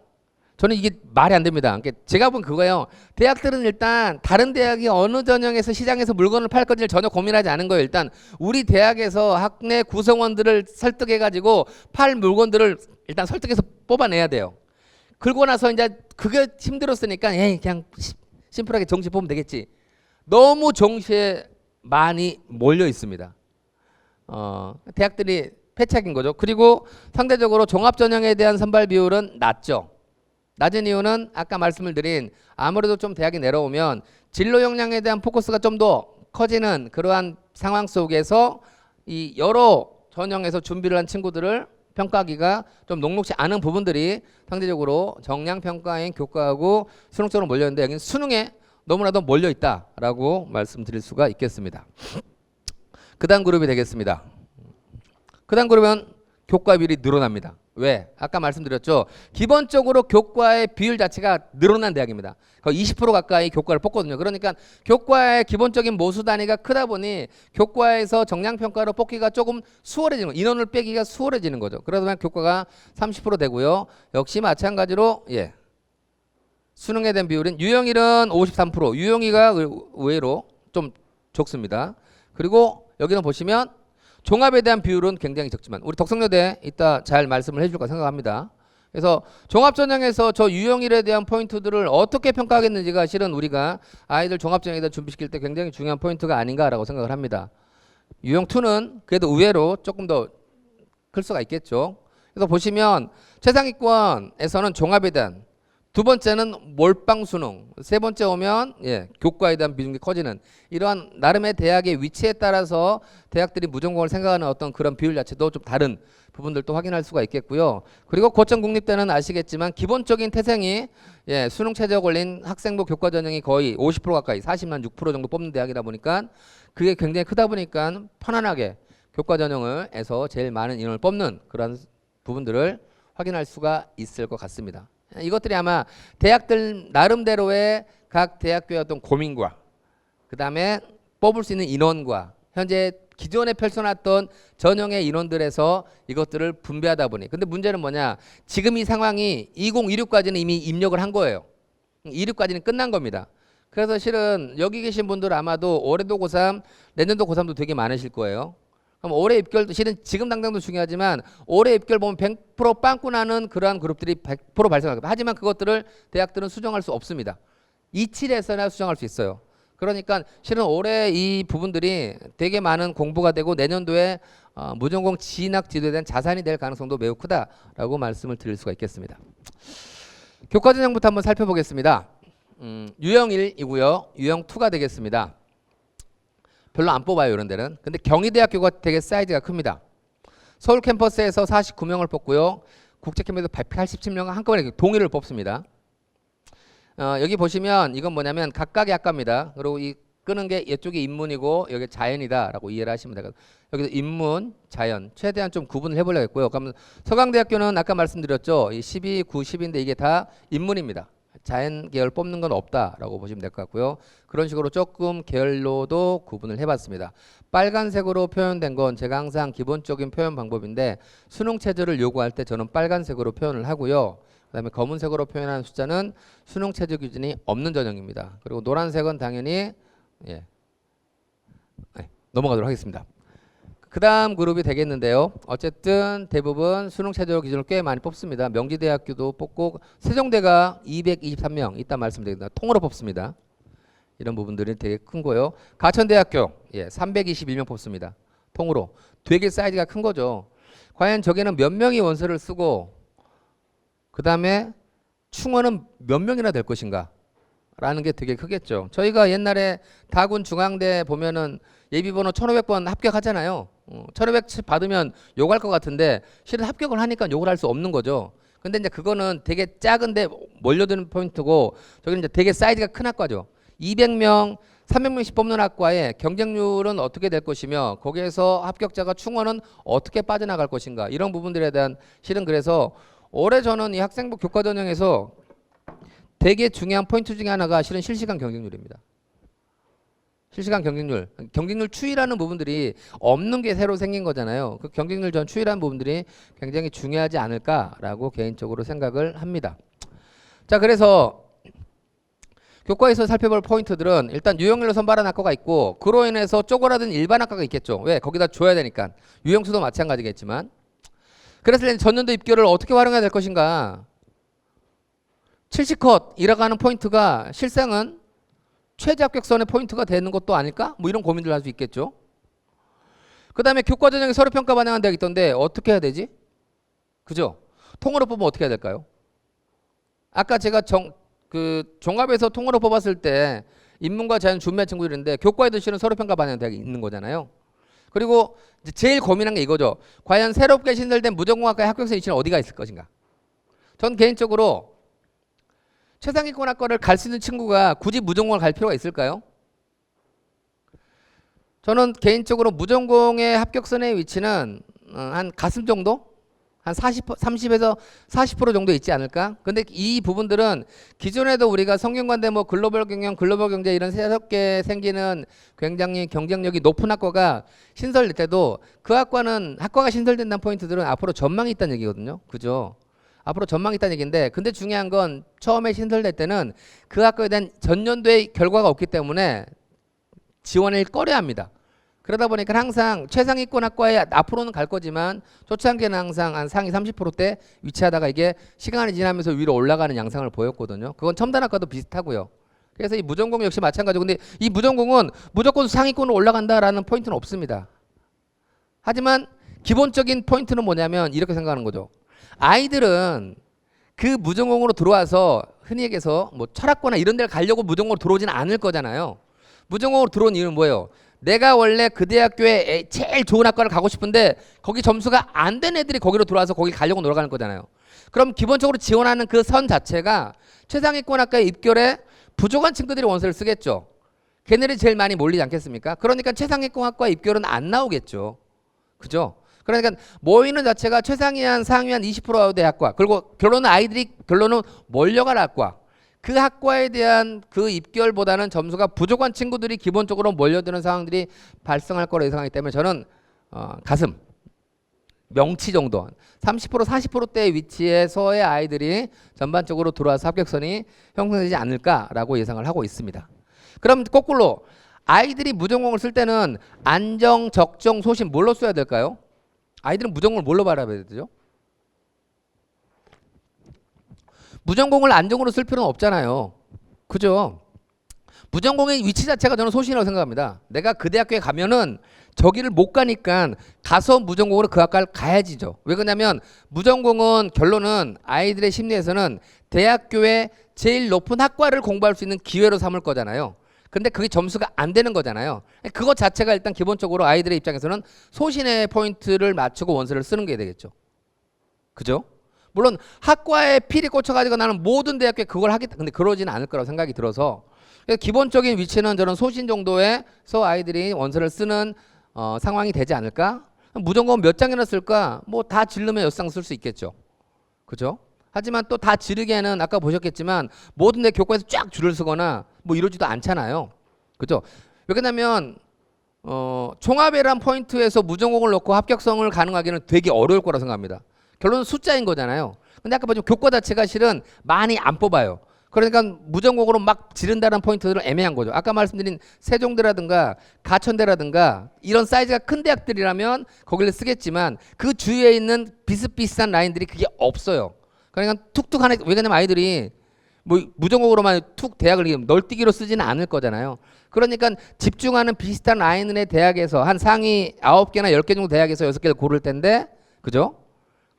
저는 이게 말이 안 됩니다. 그러니까 제가 본 그거예요. 대학들은 일단 다른 대학이 어느 전형에서 시장에서 물건을 팔 건지를 전혀 고민하지 않은 거예요. 일단 우리 대학에서 학내 구성원들을 설득해가지고 팔 물건들을 일단 설득해서 뽑아내야 돼요. 그러고 나서 이제 그게 힘들었으니까 에이 그냥 심플하게 정시 보면 되겠지. 너무 정시에 많이 몰려 있습니다. 대학들이 패착인 거죠. 그리고 상대적으로 종합 전형에 대한 선발 비율은 낮죠. 낮은 이유는 아까 말씀을 드린 아무래도 좀 대학이 내려오면 진로 역량에 대한 포커스가 좀 더 커지는 그러한 상황 속에서 이 여러 전형에서 준비를 한 친구들을 평가하기가 좀 녹록지 않은 부분들이 상대적으로 정량 평가인 교과하고 수능 쪽으로 몰렸는데 여기는 수능에 너무나도 몰려 있다라고 말씀드릴 수가 있겠습니다. 그 다음 그룹이 되겠습니다. 그 다음 그룹은 교과 비율이 늘어납니다. 왜? 아까 말씀드렸죠. 기본적으로 교과의 비율 자체가 늘어난 대학입니다. 거의 20% 가까이 교과를 뽑거든요. 그러니까 교과의 기본적인 모수 단위가 크다 보니 교과에서 정량평가로 뽑기가 조금 수월해지는 거예요. 인원을 빼기가 수월해지는 거죠. 그러다 보면 교과가 30% 되고요. 역시 마찬가지로 수능에 대한 비율은 유형일은 53%, 유형이가 의외로 좀 적습니다. 그리고 여기는 보시면 종합에 대한 비율은 굉장히 적지만 우리 덕성여대 이따 잘 말씀을 해줄 까 생각합니다. 그래서 종합전형에서 저 유형일에 대한 포인트들을 어떻게 평가하겠는지가 실은 우리가 아이들 종합전형에다 준비시킬 때 굉장히 중요한 포인트가 아닌가라고 생각을 합니다. 유형2는 그래도 의외로 조금 더 클 수가 있겠죠. 그래서 보시면 최상위권에서는 종합에 대한, 두 번째는 몰빵 수능, 세 번째 오면 교과에 대한 비중이 커지는 이러한 나름의 대학의 위치에 따라서 대학들이 무전공을 생각하는 어떤 그런 비율 자체도 좀 다른 부분들도 확인할 수가 있겠고요. 그리고 고천국립대는 아시겠지만 기본적인 태생이 수능 최저에 걸린 학생부 교과 전형이 거의 50% 가까이 46% 정도 뽑는 대학이다 보니까 그게 굉장히 크다 보니까 편안하게 교과 전형을 해서 제일 많은 인원을 뽑는 그런 부분들을 확인할 수가 있을 것 같습니다. 이것들이 아마 대학들 나름대로의 각 대학교의 어떤 고민과 그 다음에 뽑을 수 있는 인원과 현재 기존에 펼쳐놨던 전형의 인원들에서 이것들을 분배하다 보니, 근데 문제는 뭐냐, 지금 이 상황이 2026까지는 이미 입력을 한 거예요. 26까지는 끝난 겁니다. 그래서 실은 여기 계신 분들 아마도 올해도 고3 내년도 고3도 되게 많으실 거예요. 그럼 올해 입결도 실은 지금 당장도 중요하지만 올해 입결 보면 100% 빵꾸 나는 그러한 그룹들이 100% 발생합니다. 하지만 그것들을 대학들은 수정할 수 없습니다. 27에서나 수정할 수 있어요. 그러니까 실은 올해 이 부분들이 되게 많은 공부가 되고 내년도에 무전공 진학 지도에 대한 자산이 될 가능성도 매우 크다라고 말씀을 드릴 수가 있겠습니다. 교과 전형부터 한번 살펴보겠습니다. 유형 1이고요. 유형 2가 되겠습니다. 별로 안 뽑아요 이런 데는. 근데 경희대학교가 되게 사이즈가 큽니다. 서울 캠퍼스에서 49명을 뽑고요. 국제캠에서 187명 한꺼번에 동의를 뽑습니다. 여기 보시면 이건 뭐냐면 각각의 학과입니다. 그리고 이 끄는 게 이쪽이 인문이고 여기 자연이다라고 이해를 하시면 되거든요. 여기서 인문, 자연 최대한 좀 구분을 해보려고 했고요. 그럼 서강대학교는 아까 말씀드렸죠. 이 12, 9, 10인데 이게 다 인문입니다. 자연 계열 뽑는 건 없다라고 보시면 될 것 같고요. 그런 식으로 조금 계열로도 구분을 해봤습니다. 빨간색으로 표현된 건 제가 항상 기본적인 표현 방법인데 수능 체제를 요구할 때 저는 빨간색으로 표현을 하고요. 그다음에 검은색으로 표현하는 숫자는 수능 체제 기준이 없는 전형입니다. 그리고 노란색은 당연히 넘어가도록 하겠습니다. 그 다음 그룹이 되겠는데요. 어쨌든 대부분 수능 최저 기준을 꽤 많이 뽑습니다. 명지대학교도 뽑고 세종대가 223명 이따 말씀드리겠습니다. 통으로 뽑습니다. 이런 부분들이 되게 큰 거요. 가천대학교 321명 뽑습니다. 통으로. 되게 사이즈가 큰 거죠. 과연 저기는 몇 명이 원서를 쓰고 그 다음에 충원은 몇 명이나 될 것인가 라는 게 되게 크겠죠. 저희가 옛날에 다군 중앙대 보면은 예비번호 1500번 합격하잖아요. 1500 받으면 욕할 것 같은데 실은 합격을 하니까 욕을 할 수 없는 거죠. 근데 이제 그거는 되게 작은데 몰려드는 포인트고 저기는 이제 되게 사이즈가 큰 학과죠. 200명, 300명씩 뽑는 학과의 경쟁률은 어떻게 될 것이며 거기에서 합격자가 충원은 어떻게 빠져나갈 것인가 이런 부분들에 대한 실은 그래서 올해 저는 이 학생부 교과 전형에서 되게 중요한 포인트 중에 하나가 실은 실시간 경쟁률입니다. 실시간 경쟁률 추이라는 부분들이 없는 게 새로 생긴 거잖아요. 그 경쟁률 전 추이라는 부분들이 굉장히 중요하지 않을까라고 개인적으로 생각을 합니다. 자, 그래서 교과에서 살펴볼 포인트들은 일단 유형률로 선발한 학과가 있고 그로 인해서 쪼그라든 일반 학과가 있겠죠. 왜? 거기다 줘야 되니까. 유형수도 마찬가지겠지만. 그래서 전년도 입결을 어떻게 활용해야 될 것인가. 70컷이라고 하는 포인트가 실상은 최저 합격선의 포인트가 되는 것도 아닐까? 뭐 이런 고민들 할 수 있겠죠. 그 다음에 교과 전형에 서류평가 반영한 데가 있던데 어떻게 해야 되지? 그죠? 통으로 뽑으면 어떻게 해야 될까요? 아까 제가 종합에서 통으로 뽑았을 때 인문과 자연 준비한 친구들이 있는데 교과에도 실은 서류평가 반영 대학이 있는 거잖아요. 그리고 이제 제일 고민한 게 이거죠. 과연 새롭게 신설된 무전공학과의 합격선 위치는 어디가 있을 것인가? 전 개인적으로 최상위권학과를 갈 수 있는 친구가 굳이 무전공을 갈 필요가 있을까요? 저는 개인적으로 무전공의 합격선의 위치는 한 가슴 정도? 한 30에서 40% 정도 있지 않을까? 근데 이 부분들은 기존에도 우리가 성균관대 뭐 글로벌 경영, 글로벌 경제 이런 새롭게 생기는 굉장히 경쟁력이 높은 학과가 신설될 때도 그 학과가 신설된다는 포인트들은 앞으로 전망이 있다는 얘기거든요. 그죠? 앞으로 전망이 있다는 얘기인데 근데 중요한 건 처음에 신설될 때는 그 학과에 대한 전년도의 결과가 없기 때문에 지원을 꺼려야 합니다. 그러다 보니까 항상 최상위권 학과에 앞으로는 갈 거지만 초창기에는 항상 한 상위 30%대 위치하다가 이게 시간이 지나면서 위로 올라가는 양상을 보였거든요. 그건 첨단학과도 비슷하고요. 그래서 이 무전공 역시 마찬가지고 근데 이 무전공은 무조건 상위권으로 올라간다라는 포인트는 없습니다. 하지만 기본적인 포인트는 뭐냐면 이렇게 생각하는 거죠. 아이들은 그 무전공으로 들어와서 흔히 얘기해서 뭐 철학과나 이런 데를 가려고 무전공으로 들어오지는 않을 거잖아요. 무전공으로 들어온 이유는 뭐예요? 내가 원래 그 대학교에 제일 좋은 학과를 가고 싶은데 거기 점수가 안 된 애들이 거기로 들어와서 거기 가려고 놀아가는 거잖아요. 그럼 기본적으로 지원하는 그 선 자체가 최상위권 학과에 입결에 부족한 친구들이 원서를 쓰겠죠. 걔네들이 제일 많이 몰리지 않겠습니까? 그러니까 최상위권 학과 입결은 안 나오겠죠. 그죠? 그러니까 모이는 자체가 최상위 한 상위 한 20%의 학과 그리고 결론은 몰려갈 학과 그 학과에 대한 그 입결보다는 점수가 부족한 친구들이 기본적으로 몰려드는 상황들이 발생할 거라 예상하기 때문에 저는 가슴 명치 정도 30% 40%대의 위치에서의 아이들이 전반적으로 들어와서 합격선이 형성되지 않을까라고 예상을 하고 있습니다. 그럼 거꾸로 아이들이 무전공을 쓸 때는 안정, 적정, 소신 뭘로 써야 될까요? 아이들은 무전공을 뭘로 바라봐야 되죠? 무전공을 안정으로 쓸 필요는 없잖아요. 그죠? 무전공의 위치 자체가 저는 소신이라고 생각합니다. 내가 그 대학교에 가면은 저기를 못 가니까 가서 무전공으로 그 학과를 가야지죠. 왜 그러냐면 무전공은 결론은 아이들의 심리에서는 대학교의 제일 높은 학과를 공부할 수 있는 기회로 삼을 거잖아요. 근데 그게 점수가 안 되는 거잖아요. 그것 자체가 일단 기본적으로 아이들의 입장에서는 소신의 포인트를 맞추고 원서를 쓰는 게 되겠죠. 그죠? 물론 학과에 필이 꽂혀가지고 나는 모든 대학교에 그걸 하겠다. 근데 그러지는 않을 거라고 생각이 들어서 그래서 기본적인 위치는 저는 소신 정도에서 아이들이 원서를 쓰는 상황이 되지 않을까? 무전공 몇 장이나 쓸까? 뭐 다 지르면 몇 장 쓸 수 있겠죠. 그죠? 하지만 또 다 지르기에는 아까 보셨겠지만 모든 대 교과에서 쫙 줄을 쓰거나 뭐 이러지도 않잖아요. 그죠? 왜냐면 종합이란 포인트에서 무전공을 넣고 합격성을 가능하기는 되게 어려울 거라 생각합니다. 결론은 숫자인 거잖아요. 근데 아까 보시면 교과 자체가 실은 많이 안 뽑아요. 그러니까 무전공으로 막 지른다는 포인트들은 애매한 거죠. 아까 말씀드린 세종대라든가 가천대라든가 이런 사이즈가 큰 대학들이라면 거기를 쓰겠지만 그 주위에 있는 비슷비슷한 라인들이 그게 없어요. 그러니까 툭툭 하나, 왜냐면 아이들이 뭐 무전공으로만 툭 대학을 널뛰기로 쓰지는 않을 거잖아요. 그러니까 집중하는 비슷한 라인의 대학에서 한 상위 9개나 10개 정도 대학에서 6개를 고를 텐데, 그죠?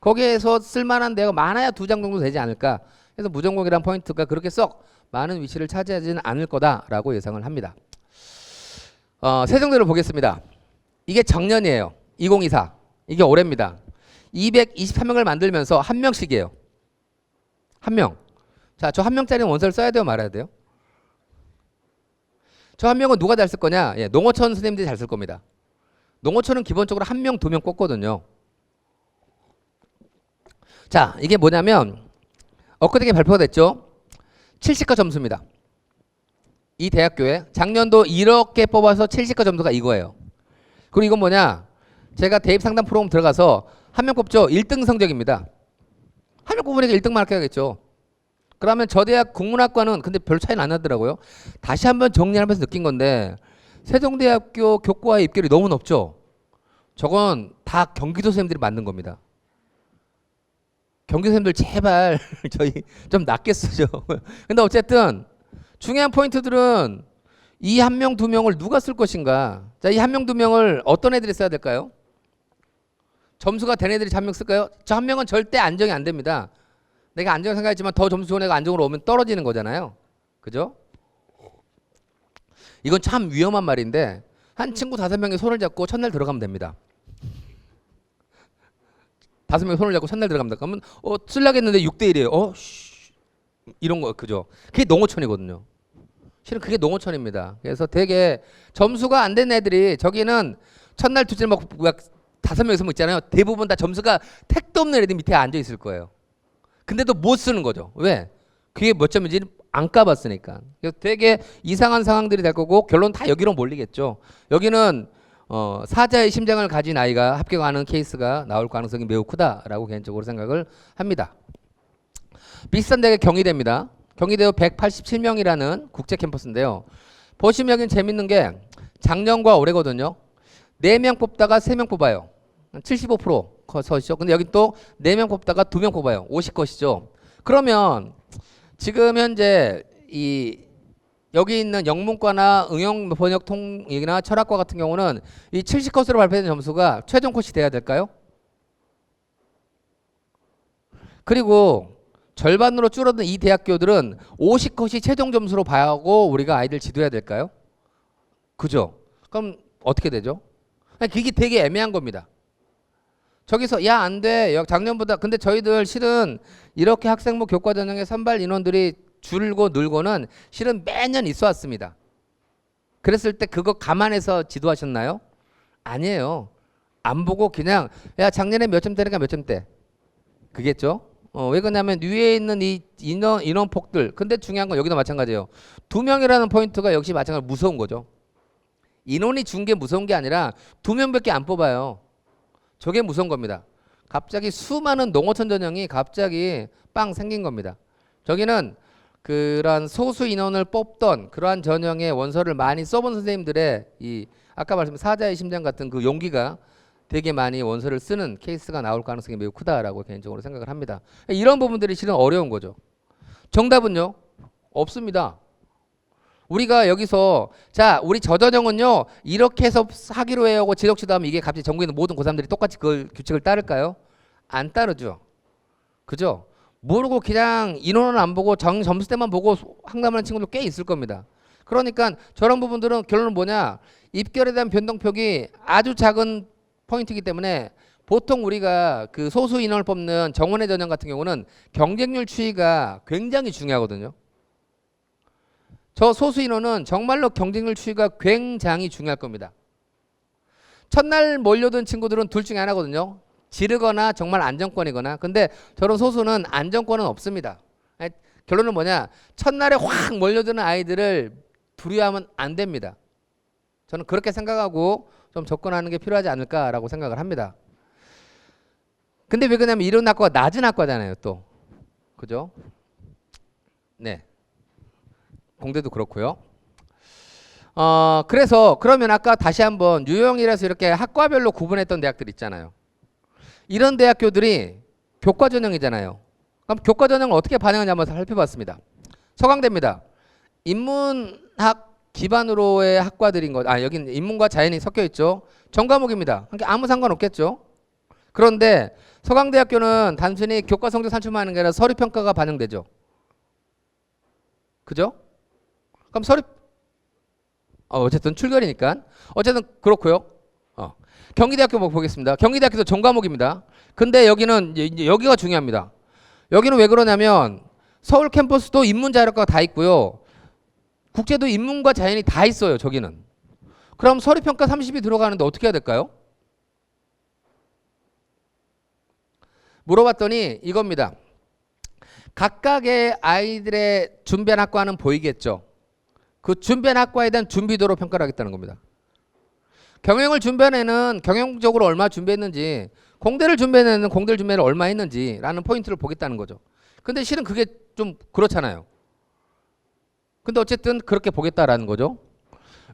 거기에서 쓸만한 대학은 많아야 2장 정도 되지 않을까. 그래서 무전공이란 포인트가 그렇게 썩 많은 위치를 차지하지는 않을 거다라고 예상을 합니다. 세종대를 보겠습니다. 이게 작년이에요. 2024. 이게 올해입니다. 223명을 만들면서 한 명씩이에요. 한 명. 자, 저 한 명짜리 원서를 써야 돼요, 말아야 돼요? 저 한 명은 누가 잘 쓸 거냐? 예, 농어촌 선생님들이 잘 쓸 겁니다. 농어촌은 기본적으로 한 명, 2명 꼽거든요. 자, 이게 뭐냐면 엊그저께 발표가 됐죠. 70과 점수입니다. 이 대학교에 작년도 이렇게 뽑아서 70과 점수가 이거예요. 그리고 이건 뭐냐? 제가 대입 상담 프로그램 들어가서 한 명 뽑죠. 1등 성적입니다. 한 명 뽑으니까 1등만 할게야겠죠. 그러면 저 대학 국문학과는 근데 별 차이는 안 나더라고요. 다시 한번 정리하면서 느낀 건데 세종대학교 교과의 입결이 너무 높죠. 저건 다 경기도 선생님들이 만든 겁니다. 경기도 선생님들 제발 저희 좀 낮게 쓰죠. 근데 어쨌든 중요한 포인트들은 이 한 명, 2명을 누가 쓸 것인가. 자, 이 한 명, 2명을 어떤 애들이 써야 될까요? 점수가 된 애들이 한 명 쓸까요? 저 한 명은 절대 안정이 안 됩니다. 내가 안정 생각했지만 더 점수 좋은 애가 안정으로 오면 떨어지는 거잖아요. 그죠? 이건 참 위험한 말인데 한 친구 5명이 손을 잡고 첫날 들어가면 됩니다. 5명이 손을 잡고 첫날 들어갑니다. 그러면 쓸라겠는데 6대1이에요. 이런 거 그죠? 그게 농어촌이거든요. 실은 그게 농어촌입니다. 그래서 되게 점수가 안 된 애들이 저기는 첫날 두째 막 5명 있잖아요. 대부분 다 점수가 택도 없는 애들이 밑에 앉아 있을 거예요. 근데도 못 쓰는 거죠. 왜? 그게 몇 점인지 안 까봤으니까. 그래서 되게 이상한 상황들이 될 거고 결론 다 여기로 몰리겠죠. 여기는 사자의 심장을 가진 아이가 합격하는 케이스가 나올 가능성이 매우 크다라고 개인적으로 생각을 합니다. 비슷한 대학이 경희대입니다. 경희대도 187명이라는 국제 캠퍼스인데요. 보시면 여기는 재밌는 게 작년과 올해거든요. 4명 뽑다가 3명 뽑아요. 75% 컷이죠. 근데 여기 또 4명 뽑다가 2명 뽑아요. 50컷이죠. 그러면 지금 현재 여기 있는 영문과나 응용 번역 통이나 철학과 같은 경우는 이 70컷으로 발표된 점수가 최종 컷이 돼야 될까요? 그리고 절반으로 줄어든 이 대학교들은 50컷이 최종 점수로 봐야고 우리가 아이들 지도해야 될까요? 그죠? 그럼 어떻게 되죠? 그게 되게 애매한 겁니다. 저기서 야 안 돼. 작년보다 근데 저희들 실은 이렇게 학생부 교과 전형의 선발 인원들이 줄고 늘고는 실은 매년 있어 왔습니다. 그랬을 때 그거 감안해서 지도하셨나요? 아니에요. 안 보고 그냥 야 작년에 몇 점대니까 몇 점대. 그겠죠? 왜 그러냐면 위에 있는 이 인원폭들. 근데 중요한 건 여기도 마찬가지예요. 2명이라는 포인트가 역시 마찬가지로 무서운 거죠. 인원이 준 게 무서운 게 아니라 2명밖에 안 뽑아요. 저게 무서운 겁니다. 갑자기 수많은 농어촌 전형이 갑자기 빵 생긴 겁니다. 저기는 그런 소수 인원을 뽑던 그러한 전형의 원서를 많이 써본 선생님들의 아까 말씀드린 사자의 심장 같은 그 용기가 되게 많이 원서를 쓰는 케이스가 나올 가능성이 매우 크다라고 개인적으로 생각을 합니다. 이런 부분들이 실은 어려운 거죠. 정답은요? 없습니다. 우리가 여기서 자 우리 저전형은요 이렇게 해서 하기로 해요 하고 지적지도 하면 이게 갑자기 전국에 있는 모든 고3들이 똑같이 그 규칙을 따를까요? 안 따르죠. 그죠? 모르고 그냥 인원은 안 보고 점수대만 보고 항담하는 친구들 꽤 있을 겁니다. 그러니까 저런 부분들은 결론은 뭐냐? 입결에 대한 변동폭이 아주 작은 포인트이기 때문에 보통 우리가 그 소수 인원을 뽑는 정원외 전형 같은 경우는 경쟁률 추이가 굉장히 중요하거든요. 저 소수 인원은 정말로 경쟁률 추이가 굉장히 중요할 겁니다. 첫날 몰려든 친구들은 둘 중에 하나거든요. 지르거나 정말 안정권이거나. 근데 저런 소수는 안정권은 없습니다. 결론은 뭐냐? 첫날에 확 몰려드는 아이들을 두려워하면 안 됩니다. 저는 그렇게 생각하고 좀 접근하는 게 필요하지 않을까라고 생각을 합니다. 근데 왜 그러냐면 이런 학과가 낮은 학과잖아요, 또. 그죠? 네. 공대도 그렇고요. 그래서 그러면 아까 다시 한번 유형이라서 이렇게 학과별로 구분했던 대학들 있잖아요. 이런 대학교들이 교과 전형이잖아요. 그럼 교과 전형을 어떻게 반영하는지 한번 살펴봤습니다. 서강대입니다. 인문학 기반으로의 학과들인 것. 여긴 인문과 자연이 섞여 있죠. 전과목입니다. 그러니까 아무 상관없겠죠. 그런데 서강대학교는 단순히 교과 성적 산출만 하는 게 아니라 서류 평가가 반영되죠. 그죠? 그럼 서류 어쨌든 출결이니까 어쨌든 그렇고요. 경기대학교 보겠습니다. 경기대학교도 전과목입니다. 근데 여기는 이제 여기가 중요합니다. 여기는 왜 그러냐면 서울 캠퍼스도 인문 자율학과가 다 있고요. 국제도 인문과 자연이 다 있어요. 저기는. 그럼 서류 평가 30이 들어가는데 어떻게 해야 될까요? 물어봤더니 이겁니다. 각각의 아이들의 준비한 학과는 보이겠죠. 그 준비한 학과에 대한 준비도로 평가를 하겠다는 겁니다. 경영을 준비한 애는 경영적으로 얼마 준비했는지, 공대를 준비한 애는 공대를 준비를 얼마 했는지라는 포인트를 보겠다는 거죠. 근데 실은 그게 좀 그렇잖아요. 근데 어쨌든 그렇게 보겠다라는 거죠.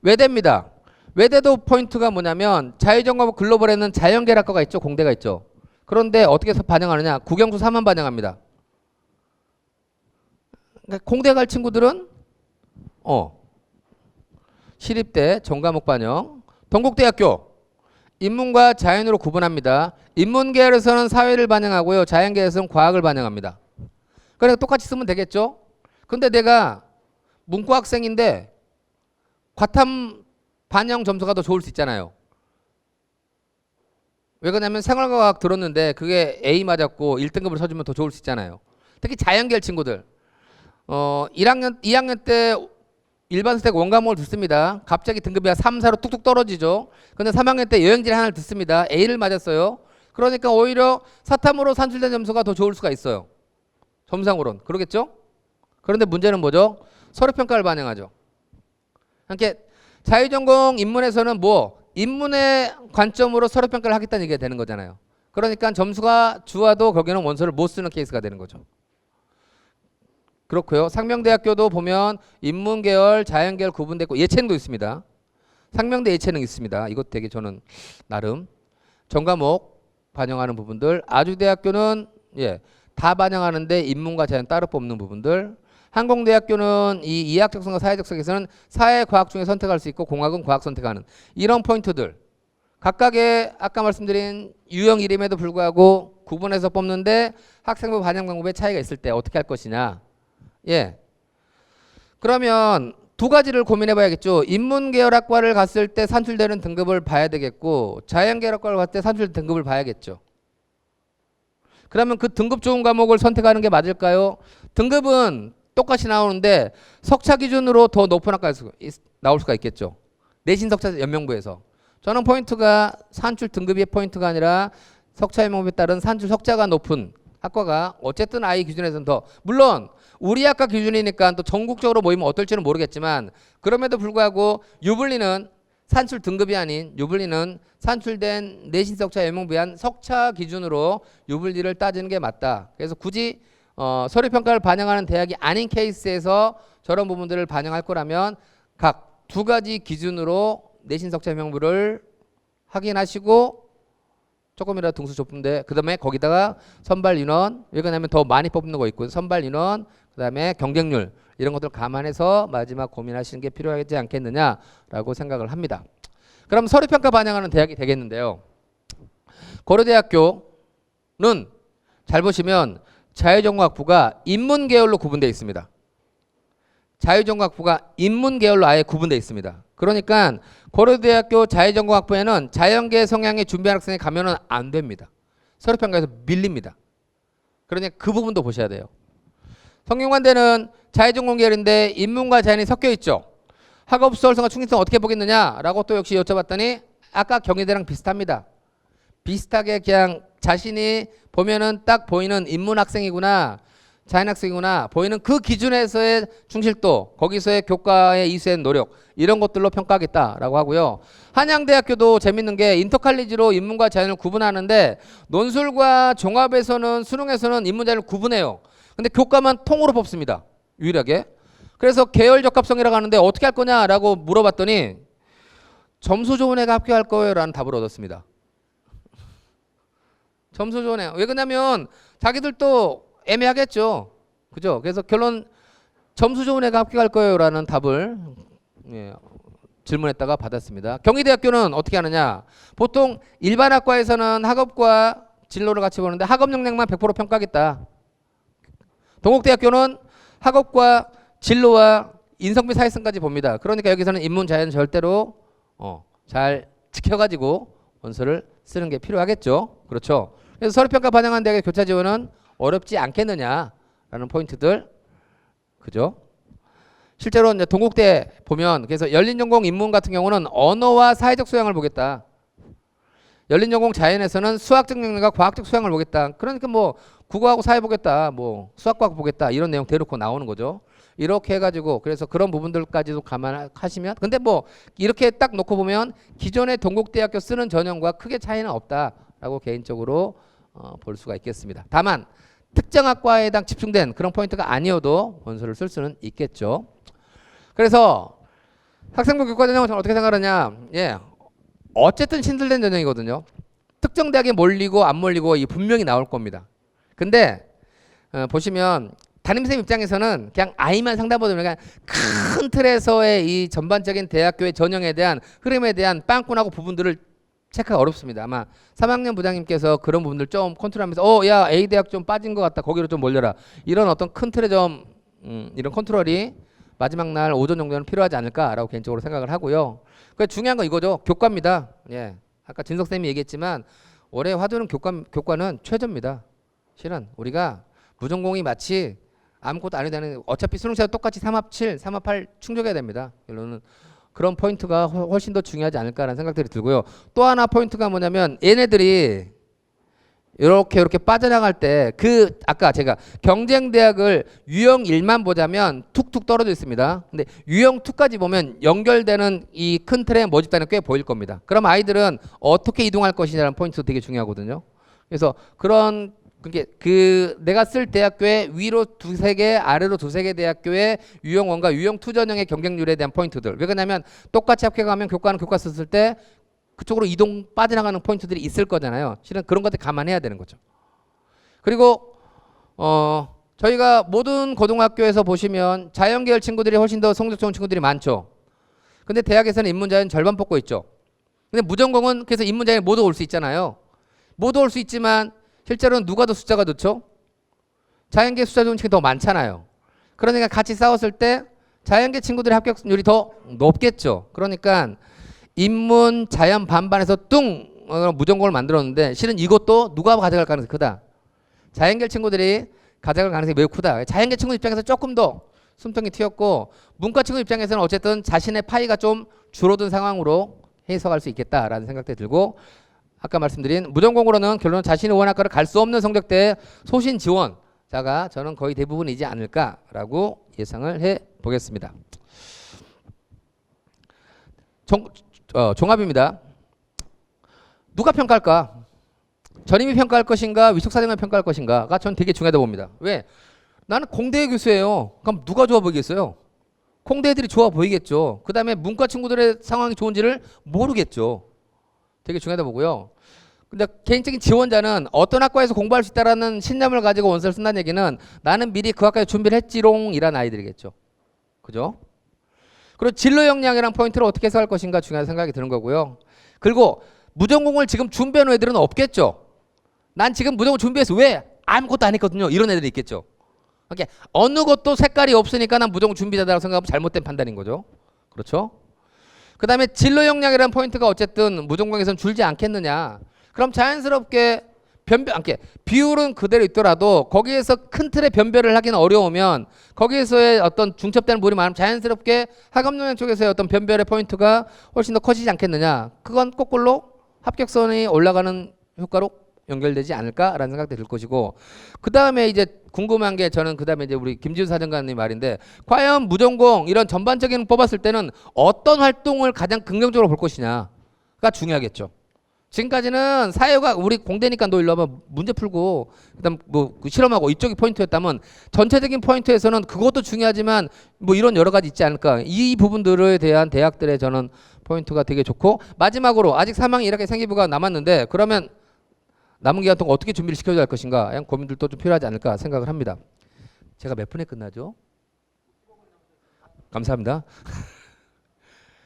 외대입니다. 외대도 포인트가 뭐냐면 자유전공하고 글로벌에는 자연계열학과가 있죠. 공대가 있죠. 그런데 어떻게 해서 반영하느냐? 국영수 3만 반영합니다. 그러니까 공대 갈 친구들은 시립대 전과목 반영. 동국대학교 인문과 자연으로 구분합니다. 인문계열에서는 사회를 반영하고요. 자연계열에서는 과학을 반영합니다. 그러니까 똑같이 쓰면 되겠죠. 근데 내가 문과 학생인데 과탐 반영 점수가 더 좋을 수 있잖아요. 왜 그러냐면 생활과학 들었는데 그게 A 맞았고 1등급을 쳐주면 더 좋을 수 있잖아요. 특히 자연계열 친구들 2학년 때 일반 스택 원과목을 듣습니다. 갑자기 등급이 3, 4로 뚝뚝 떨어지죠. 근데 3학년 때 여행질 하나를 듣습니다. A를 맞았어요. 그러니까 오히려 사탐으로 산출된 점수가 더 좋을 수가 있어요. 점상으로는. 그러겠죠? 그런데 문제는 뭐죠? 서류평가를 반영하죠. 그러니까 자유전공 인문에서는 인문의 관점으로 서류평가를 하겠다는 얘기가 되는 거잖아요. 그러니까 점수가 좋아도 거기는 원서를 못 쓰는 케이스가 되는 거죠. 그렇고요. 상명대학교도 보면 인문계열, 자연계열 구분됐고 예체능도 있습니다. 상명대 예체능 있습니다. 이것 되게 저는 나름 전과목 반영하는 부분들. 아주대학교는 다 반영하는데 인문과 자연 따로 뽑는 부분들. 항공대학교는 이 이학적성과 사회적성에서는 사회과학 중에 선택할 수 있고 공학은 과학 선택하는 이런 포인트들. 각각의 아까 말씀드린 유형 이름에도 불구하고 구분해서 뽑는데 학생부 반영 방법에 차이가 있을 때 어떻게 할 것이냐. 그러면 두 가지를 고민해 봐야겠죠. 인문계열학과를 갔을 때 산출되는 등급을 봐야 되겠고 자연계열학과를 갔을 때 산출되는 등급을 봐야겠죠. 그러면 그 등급 좋은 과목을 선택하는 게 맞을까요? 등급은 똑같이 나오는데 석차 기준으로 더 높은 학과에서 나올 수가 있겠죠. 내신 석차 연명부에서. 저는 포인트가 산출 등급의 포인트가 아니라 석차 연명부에 따른 산출 석자가 높은 학과가 어쨌든 아이 기준에서는 더, 물론 우리 학과 기준이니까 또 전국적으로 모이면 어떨지는 모르겠지만 그럼에도 불구하고 유불리는 산출 등급이 아닌 유불리는 산출된 내신 석차 연명부에 한 석차 기준으로 유불리를 따지는 게 맞다. 그래서 굳이 서류평가를 반영하는 대학이 아닌 케이스에서 저런 부분들을 반영할 거라면 각 두 가지 기준으로 내신 석차 연명부를 확인하시고 조금이라도 등수 좁은데 그 다음에 거기다가 선발 인원, 왜냐하면 더 많이 뽑는 거 있고 선발 인원, 그 다음에 경쟁률 이런 것들 감안해서 마지막 고민하시는 게 필요하지 않겠느냐라고 생각을 합니다. 그럼 서류평가 반영하는 대학이 되겠는데요. 고려대학교는 잘 보시면 자유전공학부가 인문계열로 구분되어 있습니다. 자유전공학부가 인문계열로 아예 구분되어 있습니다. 그러니까 고려대학교 자유전공학부에는 자연계 성향의 준비한 학생이 가면은 안 됩니다. 서류평가에서 밀립니다. 그러니 그 부분도 보셔야 돼요. 성균관대는 자유전공 계열인데 인문과 자연이 섞여 있죠. 학업 수월성과 충실성 어떻게 보겠느냐라고 또 역시 여쭤봤더니 아까 경희대랑 비슷합니다. 비슷하게 그냥 자신이 보면은 딱 보이는 인문 학생이구나, 자연 학생이구나 보이는 그 기준에서의 충실도, 거기서의 교과의 이수의 노력 이런 것들로 평가하겠다라고 하고요. 한양대학교도 재밌는 게 인터칼리지로 인문과 자연을 구분하는데 논술과 종합에서는 수능에서는 인문 자연을 구분해요. 근데 교과만 통으로 뽑습니다. 유일하게. 그래서 계열 적합성이라고 하는데 어떻게 할 거냐라고 물어봤더니 점수 좋은 애가 합격할 거예요 라는 답을 얻었습니다. 점수 좋은 애. 왜 그러냐면 자기들도 애매하겠죠. 그죠? 그래서 결론 점수 좋은 애가 합격할 거예요 라는 답을 질문했다가 받았습니다. 경희대학교는 어떻게 하느냐. 보통 일반 학과에서는 학업과 진로를 같이 보는데 학업 역량만 100% 평가하겠다. 동국대학교는 학업과 진로와 인성비 사회성까지 봅니다. 그러니까 여기서는 인문 자연 절대로 잘 지켜가지고 원서를 쓰는 게 필요하겠죠. 그렇죠. 그래서 서류평가 반영한 대학의 교차 지원은 어렵지 않겠느냐라는 포인트들. 그죠? 실제로 이제 동국대 보면 그래서 열린전공 인문 같은 경우는 언어와 사회적 소양을 보겠다. 열린전공 자연에서는 수학적 능력과 과학적 소양을 보겠다. 그러니까 뭐 국어하고 사회 보겠다, 뭐 수학과학 보겠다 이런 내용 대놓고 나오는 거죠. 이렇게 해가지고 그래서 그런 부분들까지도 감안하시면 근데 뭐 이렇게 딱 놓고 보면 기존의 동국대학교 쓰는 전형과 크게 차이는 없다라고 개인적으로 볼 수가 있겠습니다. 다만 특정 학과에 해당 집중된 그런 포인트가 아니어도 원서를 쓸 수는 있겠죠. 그래서 학생부 교과 전형을 저는 어떻게 생각하느냐. 어쨌든 신설된 전형이거든요. 특정 대학에 몰리고 안 몰리고 이 분명히 나올 겁니다. 근데 보시면 담임선생님 입장에서는 그냥 아이만 상담받으면 그냥 큰 틀에서의 이 전반적인 대학교의 전형에 대한 흐름에 대한 빵꾸나고 부분들을 체크가 어렵습니다. 아마 3학년 부장님께서 그런 부분들 좀 컨트롤하면서 야 A 대학 좀 빠진 것 같다. 거기로 좀 몰려라. 이런 어떤 큰 틀의 좀 이런 컨트롤이 마지막 날 오전 정도는 필요하지 않을까라고 개인적으로 생각을 하고요. 그 중요한 건 이거죠. 교과입니다. 아까 진석 쌤이 얘기했지만 올해 화두는 교과는 최저입니다. 실은 우리가 무전공이 마치 아무것도 안 해도 되는 어차피 수능시간 똑같이 3합7, 3합8 충족해야 됩니다. 결론은 그런 포인트가 훨씬 더 중요하지 않을까라는 생각들이 들고요. 또 하나 포인트가 뭐냐면 얘네들이 이렇게 빠져나갈 때 아까 제가 경쟁 대학을 유형 1만 보자면 툭툭 떨어져 있습니다. 근데 유형 2까지 보면 연결되는 이 큰 틀의 모집단이 꽤 보일 겁니다. 그럼 아이들은 어떻게 이동할 것이냐는 포인트도 되게 중요하거든요. 그래서 그런 내가 쓸 대학교의 위로 2-3개, 아래로 2-3개 대학교의 유형 1과 유형 2 전형의 경쟁률에 대한 포인트들. 왜 그러냐면 똑같이 합격하면 교과는 교과 썼을 때 그쪽으로 이동 빠져나가는 포인트들이 있을 거잖아요. 실은 그런 것들 감안해야 되는 거죠. 그리고 저희가 모든 고등학교에서 보시면 자연계열 친구들이 훨씬 더 성적 좋은 친구들이 많죠. 근데 대학에서는 인문자연 절반 뽑고 있죠. 근데 무전공은 그래서 인문자연 모두 올 수 있잖아요. 모두 올 수 있지만 실제로는 누가 더 숫자가 좋죠? 자연계 숫자 좋은 친구가 더 많잖아요. 그러니까 같이 싸웠을 때 자연계 친구들의 합격률이 더 높겠죠. 그러니까 인문, 자연 반반에서 뚱 무전공을 만들었는데 실은 이것도 누가 가져갈 가능성이 크다. 자연계 친구들이 가져갈 가능성이 매우 크다. 자연계 친구 입장에서 조금 더 숨통이 튀었고 문과 친구 입장에서는 어쨌든 자신의 파이가 좀 줄어든 상황으로 해석할 수 있겠다라는 생각도 들고 아까 말씀드린 무전공으로는 결론은 자신의 원학과를 갈 수 없는 성적대의 소신 지원자가 저는 거의 대부분이지 않을까라고 예상을 해보겠습니다. 종합입니다. 누가 평가할까? 전임이 평가할 것인가 위촉사정이 평가할 것인가가 전 되게 중요하다고 봅니다. 왜? 나는 공대 교수예요. 그럼 누가 좋아 보이겠어요? 공대 애들이 좋아 보이겠죠. 그 다음에 문과 친구들의 상황이 좋은지를 모르겠죠. 되게 중요하다고 보고요. 근데 개인적인 지원자는 어떤 학과에서 공부할 수 있다라는 신념을 가지고 원서를 쓴다는 얘기는 나는 미리 그 학과에 준비를 했지롱 이란 아이들이겠죠. 그죠? 그리고 진로 역량이랑 포인트를 어떻게 해석할 것인가 중요한 생각이 드는 거고요. 그리고 무전공을 지금 준비하는 애들은 없겠죠. 난 지금 무전공 준비해서 왜? 아무것도 안 했거든요. 이런 애들이 있겠죠. 그러니까 어느 것도 색깔이 없으니까 난 무조건 준비자다라고 생각하면 잘못된 판단인 거죠. 그렇죠? 그 다음에 진로 역량이라는 포인트가 어쨌든 무전공에서는 줄지 않겠느냐. 그럼 자연스럽게 비율은 그대로 있더라도 거기에서 큰 틀의 변별을 하기는 어려우면 거기에서의 어떤 중첩되는 부분이 많으면 자연스럽게 하급역량 쪽에서의 어떤 변별의 포인트가 훨씬 더 커지지 않겠느냐. 그건 거꾸로 합격선이 올라가는 효과로 연결되지 않을까라는 생각도 들 것이고, 그 다음에 이제 궁금한 게 저는 그 다음에 이제 우리 김지훈 사정관님 말인데, 과연 무전공 이런 전반적인 뽑았을 때는 어떤 활동을 가장 긍정적으로 볼 것이냐가 중요하겠죠. 지금까지는 사회가 우리 공대니까 너 일로 와봐 문제 풀고 그다음 뭐 실험하고 이쪽이 포인트였다면 전체적인 포인트에서는 그것도 중요하지만 뭐 이런 여러 가지 있지 않을까. 이 부분들에 대한 대학들의 저는 포인트가 되게 좋고, 마지막으로 아직 사망 이렇게 생기부가 남았는데 그러면 남은 기간 동안 어떻게 준비를 시켜줘야 할 것인가, 이런 고민들도 좀 필요하지 않을까 생각을 합니다. 제가 몇 분에 끝나죠? 감사합니다.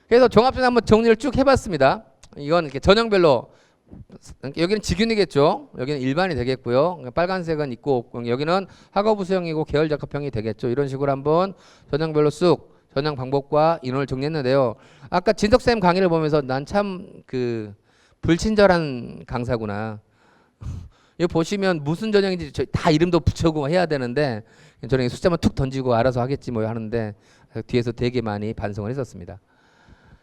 그래서 종합적으로 한번 정리를 쭉 해봤습니다. 이건 이렇게 전형별로, 여기는 직윤이겠죠. 여기는 일반이 되겠고요. 빨간색은 있고, 여기는 학업 우수형이고 계열 적합형이 되겠죠. 이런 식으로 한번 전형별로 쑥 전형 방법과 인원을 정리했는데요. 아까 진석쌤 강의를 보면서 난 참 그 불친절한 강사구나. 여기 보시면 무슨 전형인지 다 이름도 붙여고 해야 되는데 저는 숫자만 툭 던지고 알아서 하겠지 뭐 하는데 뒤에서 되게 많이 반성을 했었습니다.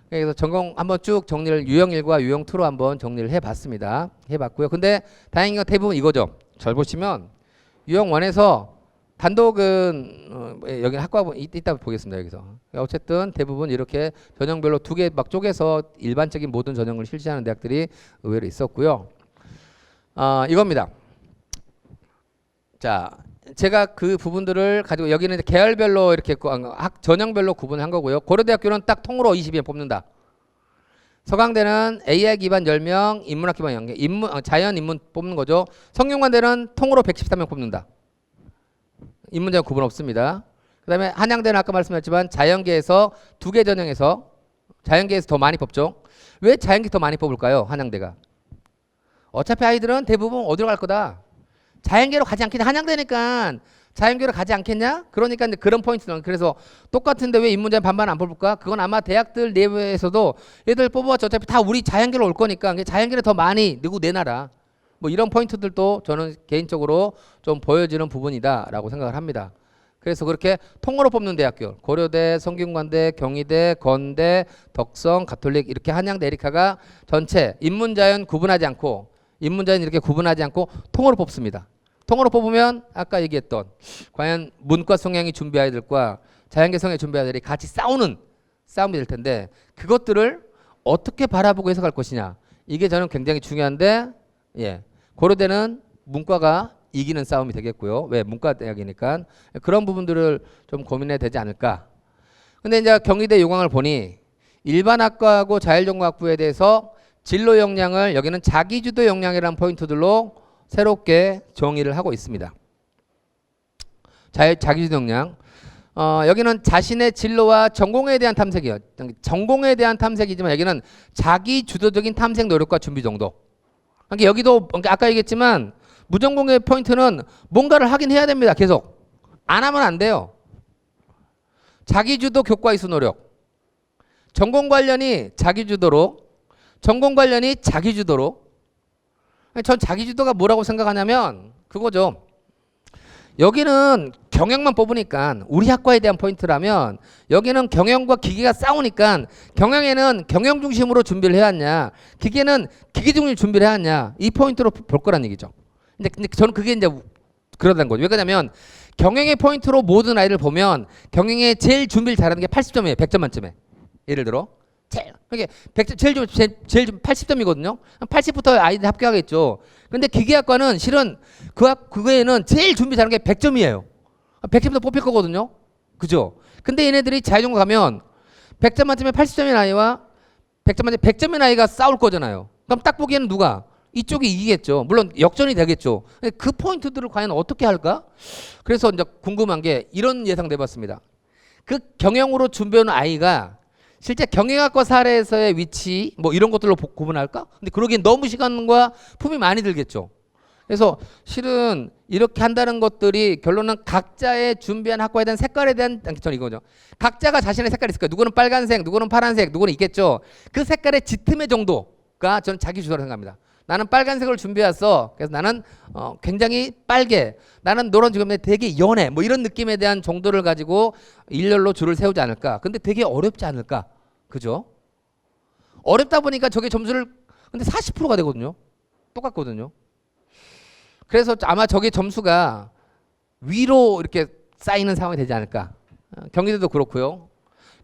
그래서 전공 한번 쭉 정리를 유형 1과 유형 2로 한번 정리를 해봤습니다. 해봤고요. 근데 다행인 건 대부분 이거죠. 잘 보시면 유형 1에서 단독은 여기 학과부 이따 보겠습니다. 여기서 어쨌든 대부분 이렇게 전형별로 2개 막 쪼개서 일반적인 모든 전형을 실시하는 대학들이 의외로 있었고요. 이겁니다. 자, 제가 그 부분들을 가지고 여기는 이제 계열별로 이렇게 전형별로 구분한 거고요. 고려대학교는 딱 통으로 20명 뽑는다. 서강대는 AI 기반 10명, 인문학 기반 0개, 자연 인문 뽑는 거죠. 성균관대는 통으로 113명 뽑는다. 인문자는 구분 없습니다. 그 다음에 한양대는 아까 말씀드렸지만 자연계에서 2개 전형에서 자연계에서 더 많이 뽑죠. 왜 자연계 더 많이 뽑을까요? 한양대가. 어차피 아이들은 대부분 어디로 갈 거다. 자연계로 가지 않겠냐. 한양대니까 자연계로 가지 않겠냐. 그러니까 이제 그런 포인트는, 그래서 똑같은데 왜 인문자는 반반 안 뽑을까? 그건 아마 대학들 내부에서도 얘들 뽑아봤자 어차피 다 우리 자연계로 올 거니까 자연계를 더 많이 누구 내놔라. 뭐 이런 포인트들도 저는 개인적으로 좀 보여지는 부분이다라고 생각을 합니다. 그래서 그렇게 통으로 뽑는 대학교, 고려대, 성균관대, 경희대, 건대, 덕성, 가톨릭, 이렇게 한양대, 에리카가 전체 인문자연 구분하지 않고, 인문자연 이렇게 구분하지 않고 통으로 뽑습니다. 통으로 뽑으면 아까 얘기했던 과연 문과 성향이 준비 아이들과 자연계 성향이 준비 아이들이 같이 싸우는 싸움이 될 텐데, 그것들을 어떻게 바라보고 해석할 것이냐, 이게 저는 굉장히 중요한데, 예, 고려대는 문과가 이기는 싸움이 되겠고요. 왜? 문과 대학이니까. 그런 부분들을 좀 고민해야 되지 않을까. 근데 이제 경희대 요강을 보니 일반학과하고 자율전공학부에 대해서 진로 역량을 여기는 자기주도 역량이라는 포인트들로 새롭게 정의를 하고 있습니다. 자기주도 역량. 여기는 자신의 진로와 전공에 대한 탐색이요. 전공에 대한 탐색이지만 여기는 자기주도적인 탐색 노력과 준비 정도. 그러니까 여기도 아까 얘기했지만 무전공의 포인트는 뭔가를 하긴 해야 됩니다. 계속. 안 하면 안 돼요. 자기주도 교과 이수 노력. 전공 관련이 자기주도로, 전공 관련이 자기주도로. 전 자기주도가 뭐라고 생각하냐면 그거죠. 여기는 경영만 뽑으니까 우리 학과에 대한 포인트라면, 여기는 경영과 기계가 싸우니까 경영에는 경영 중심으로 준비를 해왔냐, 기계는 기계 중심으로 준비를 해왔냐, 이 포인트로 볼 거란 얘기죠. 근데 저는 그게 이제 그러다는 거죠. 왜 그러냐면 경영의 포인트로 모든 아이를 보면 경영에 제일 준비를 잘하는 게 80점이에요. 100점 만점에. 예를 들어 제일 100점, 제일 80점이거든요. 80부터 아이들 합격하겠죠. 근데 기계학과는 실은 그거에는 제일 준비 잘하는 게 100점이에요. 100점부터 뽑힐 거거든요. 그죠? 근데 얘네들이 자율전공 가면 100점 만점에 80점인 아이와 100점 만점에 100점인 아이가 싸울 거잖아요. 그럼 딱 보기에는 누가? 이쪽이 이기겠죠. 물론 역전이 되겠죠. 그 포인트들을 과연 어떻게 할까? 그래서 이제 궁금한 게 이런 예상도 해봤습니다. 그 경영으로 준비해온 아이가 실제 경영학과 사례에서의 위치 뭐 이런 것들로 구분할까? 근데 그러기엔 너무 시간과 품이 많이 들겠죠. 그래서 실은 이렇게 한다는 것들이 결론은 각자의 준비한 학과에 대한 색깔에 대한 저는 이거죠. 각자가 자신의 색깔이 있을 거예요. 누구는 빨간색, 누구는 파란색, 누구는 있겠죠. 그 색깔의 짙음의 정도가 저는 자기 주도라고 생각합니다. 나는 빨간색을 준비했어. 그래서 나는 굉장히 빨개. 나는 노란 지금 되게 연해. 뭐 이런 느낌에 대한 정도를 가지고 일렬로 줄을 세우지 않을까. 근데 되게 어렵지 않을까. 그죠? 어렵다 보니까 저게 점수를 근데 40%가 되거든요. 똑같거든요. 그래서 아마 저게 점수가 위로 이렇게 쌓이는 상황이 되지 않을까. 경희대도 그렇고요.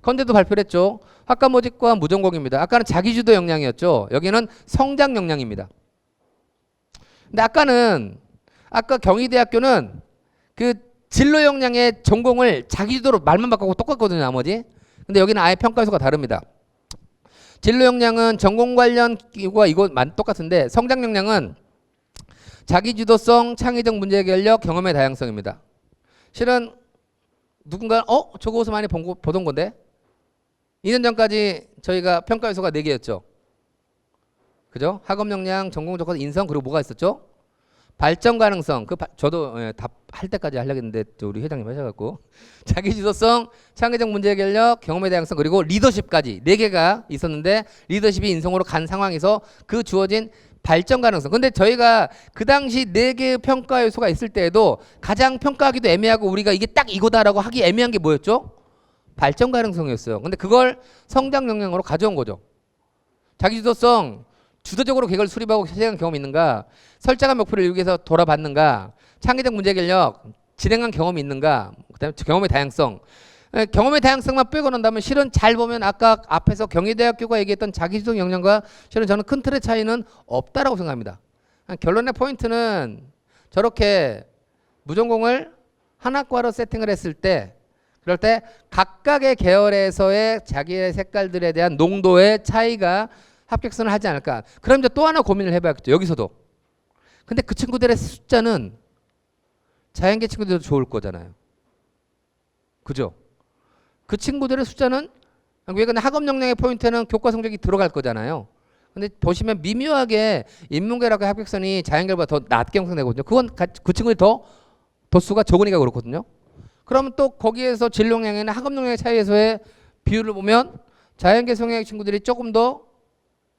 건대도 발표를 했죠. 학과 모집과 무전공입니다. 아까는 자기주도 역량이었죠. 여기는 성장 역량입니다. 근데 아까 경희대학교는 그 진로 역량의 전공을 자기주도로 말만 바꾸고 똑같거든요. 나머지. 근데 여기는 아예 평가 요소가 다릅니다. 진로 역량은 전공 관련 기구가 이거 똑같은데 성장 역량은 자기주도성, 창의적 문제해결력, 경험의 다양성입니다. 실은 누군가 저거 어디서 많이 보던 건데 2년 전까지 저희가 평가 요소가 4개였죠. 그죠? 학업 역량, 전공 조건, 인성 그리고 뭐가 있었죠? 발전 가능성. 저도 답할 때까지 하려고 했는데 우리 회장님 하셔갖고 자기주도성, 창의적 문제해결력, 경험의 다양성 그리고 리더십까지 4개가 있었는데 리더십이 인성으로 간 상황에서 그 주어진 발전 가능성. 근데 저희가 그 당시 4개의 평가 요소가 있을 때에도 가장 평가하기도 애매하고 우리가 이게 딱 이거다라고 하기 애매한 게 뭐였죠? 발전 가능성이었어요. 근데 그걸 성장 역량으로 가져온 거죠. 자기주도성, 주도적으로 계획을 수립하고 실행한 경험이 있는가? 설정한 목표를 이루기 위해서 돌아봤는가? 창의적 문제해결력, 진행한 경험이 있는가? 그다음에 경험의 다양성. 경험의 다양성만 빼고 난다면 실은 잘 보면 아까 앞에서 경희대학교가 얘기했던 자기주도 역량과 실은 저는 큰 틀의 차이는 없다라고 생각합니다. 결론의 포인트는 저렇게 무전공을 한 학과로 세팅을 했을 때 그럴 때 각각의 계열에서의 자기의 색깔들에 대한 농도의 차이가 합격선을 하지 않을까. 그럼 이제 또 하나 고민을 해봐야겠죠. 여기서도. 근데 그 친구들의 숫자는 자연계 친구들도 좋을 거잖아요. 그죠? 그 친구들의 숫자는 왜 근데 학업 역량의 포인트는 교과 성적이 들어갈 거잖아요. 근데 보시면 미묘하게 인문계라고 합격선이 자연계보다 더 낮게 형성되거든요. 그건 그 친구들이 더 도수가 적으니까 그렇거든요. 그러면 또 거기에서 진로 역량이나 학업 역량의 차이에서의 비율을 보면 자연계 성향의 친구들이 조금 더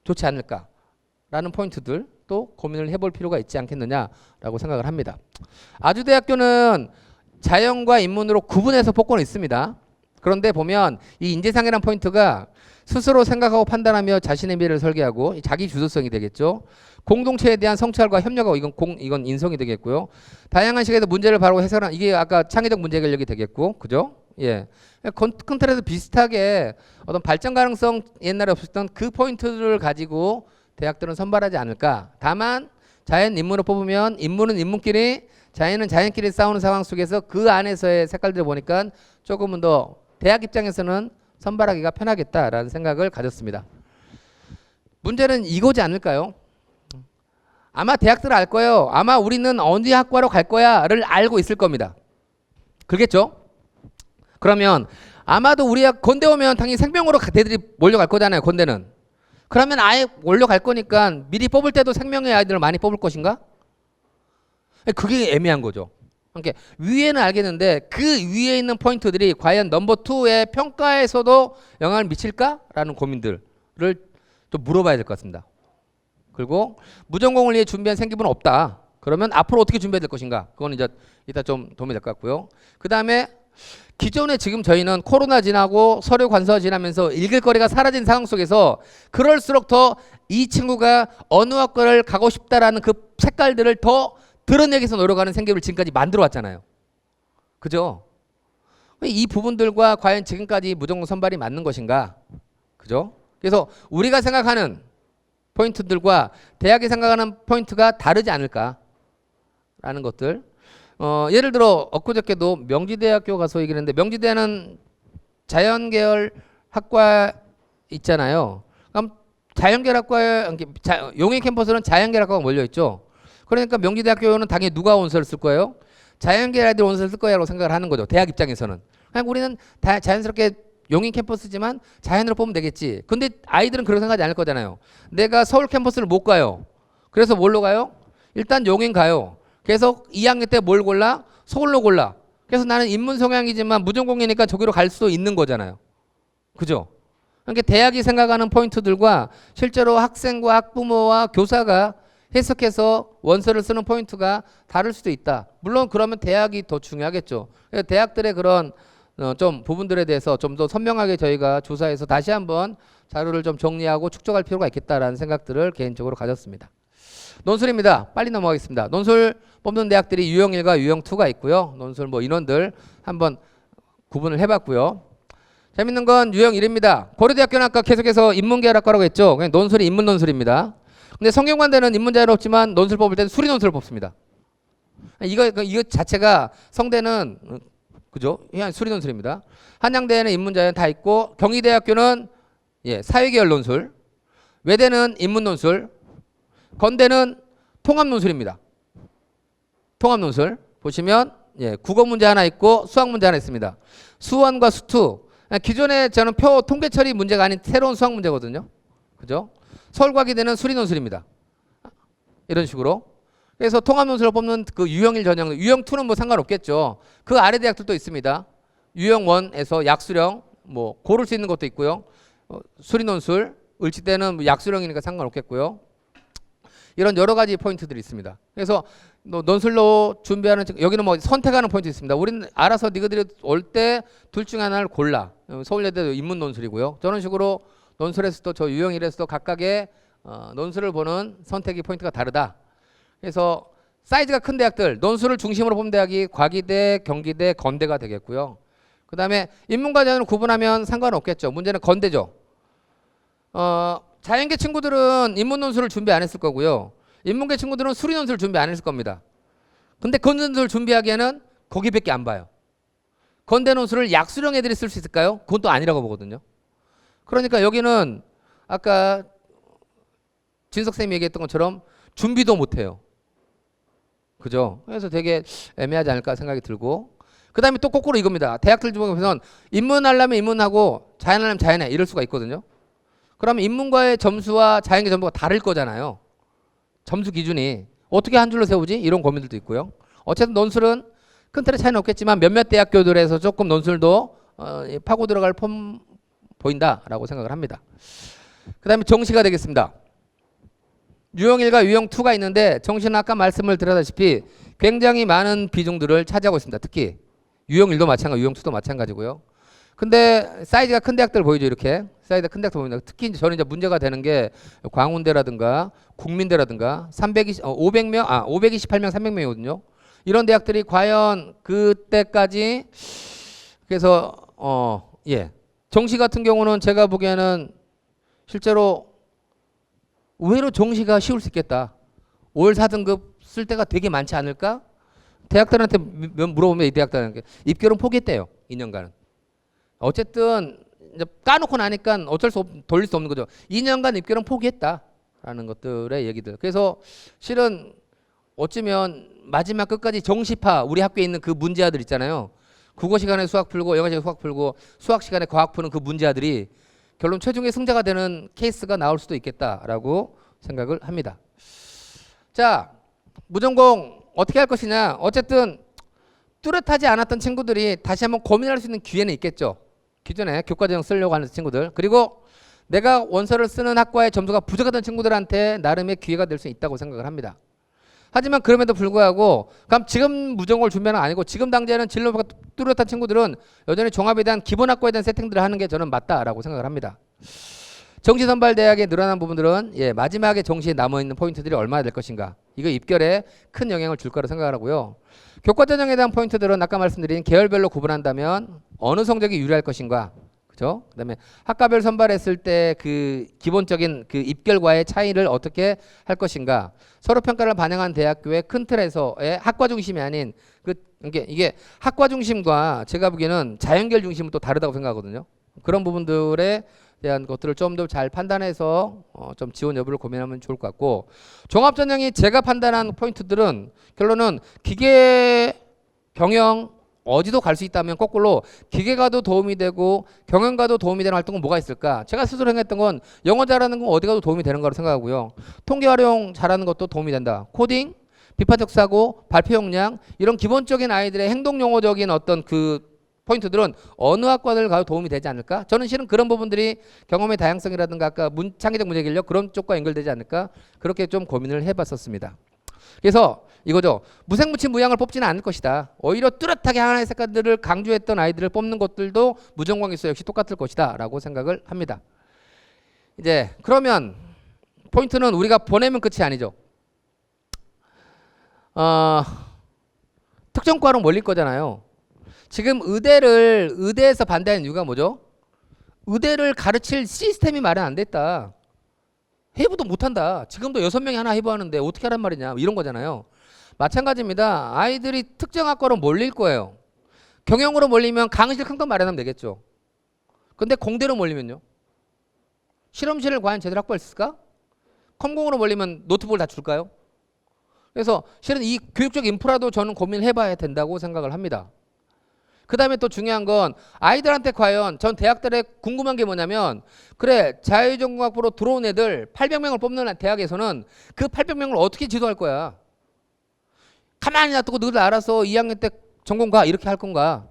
좋지 않을까라는 포인트들 또 고민을 해볼 필요가 있지 않겠느냐라고 생각을 합니다. 아주대학교는 자연과 인문으로 구분해서 복권이 있습니다. 그런데 보면 이 인재상이라는 포인트가 스스로 생각하고 판단하며 자신의 미래를 설계하고 자기 주도성이 되겠죠. 공동체에 대한 성찰과 협력하고 이건 인성이 되겠고요. 다양한 시각에서 문제를 바로 해석하는 이게 아까 창의적 문제 해결력이 되겠고, 그죠? 예. 큰 틀에서 비슷하게 어떤 발전 가능성 옛날에 없었던 그 포인트를 가지고 대학들은 선발하지 않을까. 다만 자연 인문을 뽑으면 인문은 인문끼리 자연은 자연끼리 싸우는 상황 속에서 그 안에서의 색깔들을 보니까 조금은 더 대학 입장에서는 선발하기가 편하겠다라는 생각을 가졌습니다. 문제는 이거지 않을까요? 아마 대학들은 알 거예요. 아마 우리는 어디 학과로 갈 거야를 알고 있을 겁니다. 그렇겠죠? 그러면 아마도 우리가 건대 오면 당연히 생명으로 대들이 몰려갈 거잖아요. 건대는. 그러면 아예 몰려갈 거니까 미리 뽑을 때도 생명의 아이들을 많이 뽑을 것인가? 그게 애매한 거죠. 그러니까 위에는 알겠는데 그 위에 있는 포인트들이 과연 넘버 2의 평가에서도 영향을 미칠까라는 고민들을 좀 물어봐야 될 것 같습니다. 그리고 무전공을 위해 준비한 생기부는 없다. 그러면 앞으로 어떻게 준비해야 될 것인가? 그건 이제 이따 좀 도움이 될 것 같고요. 그 다음에 기존에 지금 저희는 코로나 지나고 서류 관서 지나면서 읽을 거리가 사라진 상황 속에서 그럴수록 더 이 친구가 어느 학과를 가고 싶다라는 그 색깔들을 더 드러내기위해서 노력하는 생기부를 지금까지 만들어 왔잖아요. 그죠? 이 부분들과 과연 지금까지 무전공 선발이 맞는 것인가? 그죠? 그래서 우리가 생각하는 포인트들과 대학이 생각하는 포인트가 다르지 않을까라는 것들. 예를 들어 엊그저께도 명지대학교 가서 얘기를 했는데 명지대는 자연계열 학과 있잖아요. 그럼 자연계열 학과에 용인 캠퍼스는 자연계열 학과가 몰려있죠. 그러니까 명지대학교는 당연히 누가 원서를 쓸 거예요? 자연계열 아이들 원서를 쓸 거야라고 생각을 하는 거죠. 대학 입장에서는. 그냥 우리는 자연스럽게 용인 캠퍼스지만 자연으로 뽑으면 되겠지. 근데 아이들은 그렇게 생각하지 않을 거잖아요. 내가 서울 캠퍼스를 못 가요. 그래서 뭘로 가요? 일단 용인 가요. 그래서 2학년 때 뭘 골라? 서울로 골라. 그래서 나는 인문 성향이지만 무전공이니까 저기로 갈 수도 있는 거잖아요. 그죠? 그러니까 대학이 생각하는 포인트들과 실제로 학생과 학부모와 교사가 해석해서 원서를 쓰는 포인트가 다를 수도 있다. 물론 그러면 대학이 더 중요하겠죠. 대학들의 그런 좀 부분들에 대해서 좀 더 선명하게 저희가 조사해서 다시 한번 자료를 좀 정리하고 축적할 필요가 있겠다라는 생각들을 개인적으로 가졌습니다. 논술입니다. 빨리 넘어가겠습니다. 논술 뽑는 대학들이 유형 1과 유형 2가 있고요. 논술 뭐 인원들 한번 구분을 해봤고요. 재밌는 건 유형 1입니다. 고려대학교는 아까 계속해서 인문계열학과라고 했죠. 그냥 논술이 인문 논술입니다. 근데 성균관대는 인문 자유롭지만 논술 뽑을 때는 수리 논술을 뽑습니다. 이거 자체가 성대는 그죠? 그냥 수리 논술입니다. 한양대에는 인문 자유 다 있고 경희대학교는 사회계열 논술, 외대는 인문 논술, 건대는 통합 논술입니다. 통합 논술 보시면 국어 문제 하나 있고 수학 문제 하나 있습니다. 수원과 수투 기존에 저는 표 통계 처리 문제가 아닌 새로운 수학 문제거든요. 그죠? 서울과기대는 수리 논술입니다. 이런 식으로. 그래서 통합 논술을 뽑는 그 유형 1 전형, 유형 2는 뭐 상관없겠죠. 그 아래 대학들도 있습니다. 유형 1에서 약수령 뭐 고를 수 있는 것도 있고요. 수리 논술, 을지대는 뭐 약수령이니까 상관없겠고요. 이런 여러 가지 포인트들이 있습니다. 그래서 논술로 준비하는 여기는 뭐 선택하는 포인트 있습니다. 우리는 알아서 니가들이 올 때 둘 중에 하나를 골라. 서울예대도 인문 논술이고요. 저런 식으로 논술에서도 저 유형 1에서도 각각의 논술을 보는 선택의 포인트가 다르다. 그래서 사이즈가 큰 대학들 논술을 중심으로 뽑는 대학이 과기대, 경기대, 건대가 되겠고요. 그 다음에 인문과자는 구분하면 상관없겠죠. 문제는 건대죠. 자연계 친구들은 인문 논술을 준비 안 했을 거고요. 인문계 친구들은 수리 논술을 준비 안 했을 겁니다. 근데 건대 논술을 준비하기에는 거기밖에 안 봐요. 건대 논술을 약수령 애들이 쓸 수 있을까요? 그건 또 아니라고 보거든요. 그러니까 여기는 아까 진석쌤이 얘기했던 것처럼 준비도 못 해요. 그죠? 그래서 되게 애매하지 않을까 생각이 들고 그 다음에 또 거꾸로 이겁니다. 대학들 중에서는 인문하려면 인문하고 자연하려면 자연해 이럴 수가 있거든요. 그러면 인문과의 점수와 자연계 점수가 다를 거잖아요. 점수 기준이 어떻게 한 줄로 세우지? 이런 고민들도 있고요. 어쨌든 논술은 큰 틀의 차이는 없겠지만 몇몇 대학교들에서 조금 논술도 파고 들어갈 보인다라고 생각을 합니다. 그 다음에 정시가 되겠습니다. 유형 1과 유형 2가 있는데 정시는 아까 말씀을 드렸다시피 굉장히 많은 비중들을 차지하고 있습니다. 특히 유형 1도 마찬가지, 유형 2도 마찬가지고요. 근데 사이즈가 큰 대학들 보이죠, 이렇게. 사이즈가 큰 대학들 보입니다. 특히 저는 이제 문제가 되는 게 광운대라든가 국민대라든가 528명, 300명이거든요. 이런 대학들이 과연 그때까지 그래서 정시 같은 경우는 제가 보기에는 실제로 의외로 정시가 쉬울 수 있겠다. 5월 4등급 쓸 때가 되게 많지 않을까? 대학들한테 물어보면 이 대학들한테 입결은 포기했대요. 2년간은. 어쨌든 이제 까놓고 나니까 어쩔 수 돌릴 수 없는 거죠. 2년간 입결은 포기했다라는 것들의 얘기들. 그래서 실은 어쩌면 마지막 끝까지 정시파 우리 학교에 있는 그 문제아들 있잖아요. 국어 시간에 수학 풀고 영어 시간에 수학 풀고 수학 시간에 과학 푸는 그 문제아들이 결론 최종의 승자가 되는 케이스가 나올 수도 있겠다라고 생각을 합니다. 자, 무전공 어떻게 할 것이냐. 어쨌든 뚜렷하지 않았던 친구들이 다시 한번 고민할 수 있는 기회는 있겠죠. 기존에 교과전형 쓰려고 하는 친구들. 그리고 내가 원서를 쓰는 학과의 점수가 부족하던 친구들한테 나름의 기회가 될 수 있다고 생각을 합니다. 하지만 그럼에도 불구하고 그럼 지금 무전공을 준비하는 건 아니고 지금 당장에는 진로가 뚜렷한 친구들은 여전히 종합에 대한 기본 학과에 대한 세팅들을 하는 게 저는 맞다라고 생각을 합니다. 정시선발대학에 늘어난 부분들은 마지막에 정시에 남아있는 포인트들이 얼마나 될 것인가. 이거 입결에 큰 영향을 줄 거라고 생각을 하고요. 교과전형에 대한 포인트들은 아까 말씀드린 계열별로 구분한다면 어느 성적이 유리할 것인가. 그죠? 그다음에 학과별 선발했을 때 그 기본적인 그 입결과의 차이를 어떻게 할 것인가. 서로 평가를 반영한 대학교의 큰 틀에서의 학과 중심이 아닌 이게 학과 중심과 제가 보기에는 자연계열 중심은 또 다르다고 생각하거든요. 그런 부분들에 대한 것들을 좀 더 잘 판단해서 좀 지원 여부를 고민하면 좋을 것 같고 종합전형이 제가 판단한 포인트들은 결론은 기계 경영 어디도 갈 수 있다면 거꾸로 기계가도 도움이 되고 경영가도 도움이 되는 활동은 뭐가 있을까? 제가 스스로 생각했던 건 영어 잘하는 건 어디 가도 도움이 되는 거라고 생각하고요. 통계 활용 잘하는 것도 도움이 된다. 코딩, 비판적 사고, 발표 역량 이런 기본적인 아이들의 행동 용어적인 어떤 그 포인트들은 어느 학과를 가도 도움이 되지 않을까? 저는 실은 그런 부분들이 경험의 다양성이라든가 아까 창의적 문제 해결력 그런 쪽과 연결되지 않을까? 그렇게 좀 고민을 해봤었습니다. 그래서 이거죠. 무색무취 무양을 뽑지는 않을 것이다. 오히려 뚜렷하게 하나의 색깔들을 강조했던 아이들을 뽑는 것들도 무정광에서 역시 똑같을 것이다 라고 생각을 합니다. 이제 그러면 포인트는 우리가 보내면 끝이 아니죠. 특정과로 몰릴 거잖아요. 지금 의대에서 반대하는 이유가 뭐죠? 의대를 가르칠 시스템이 마련 안 됐다. 해부도 못한다. 지금도 6명이 하나 해부하는데 어떻게 하란 말이냐 이런 거잖아요. 마찬가지입니다. 아이들이 특정 학과로 몰릴 거예요. 경영으로 몰리면 강의실 큰 건 마련하면 되겠죠. 근데 공대로 몰리면요. 실험실을 과연 제대로 확보할 수 있을까? 컴공으로 몰리면 노트북을 다 줄까요? 그래서 실은 이 교육적 인프라도 저는 고민을 해봐야 된다고 생각을 합니다. 그 다음에 또 중요한 건 아이들한테 과연 전 대학들에 궁금한 게 뭐냐면 그래 자유전공학부로 들어온 애들 800명을 뽑는 대학에서는 그 800명을 어떻게 지도할 거야? 가만히 놔두고 너희들 알아서 2학년 때 전공 가 이렇게 할 건가?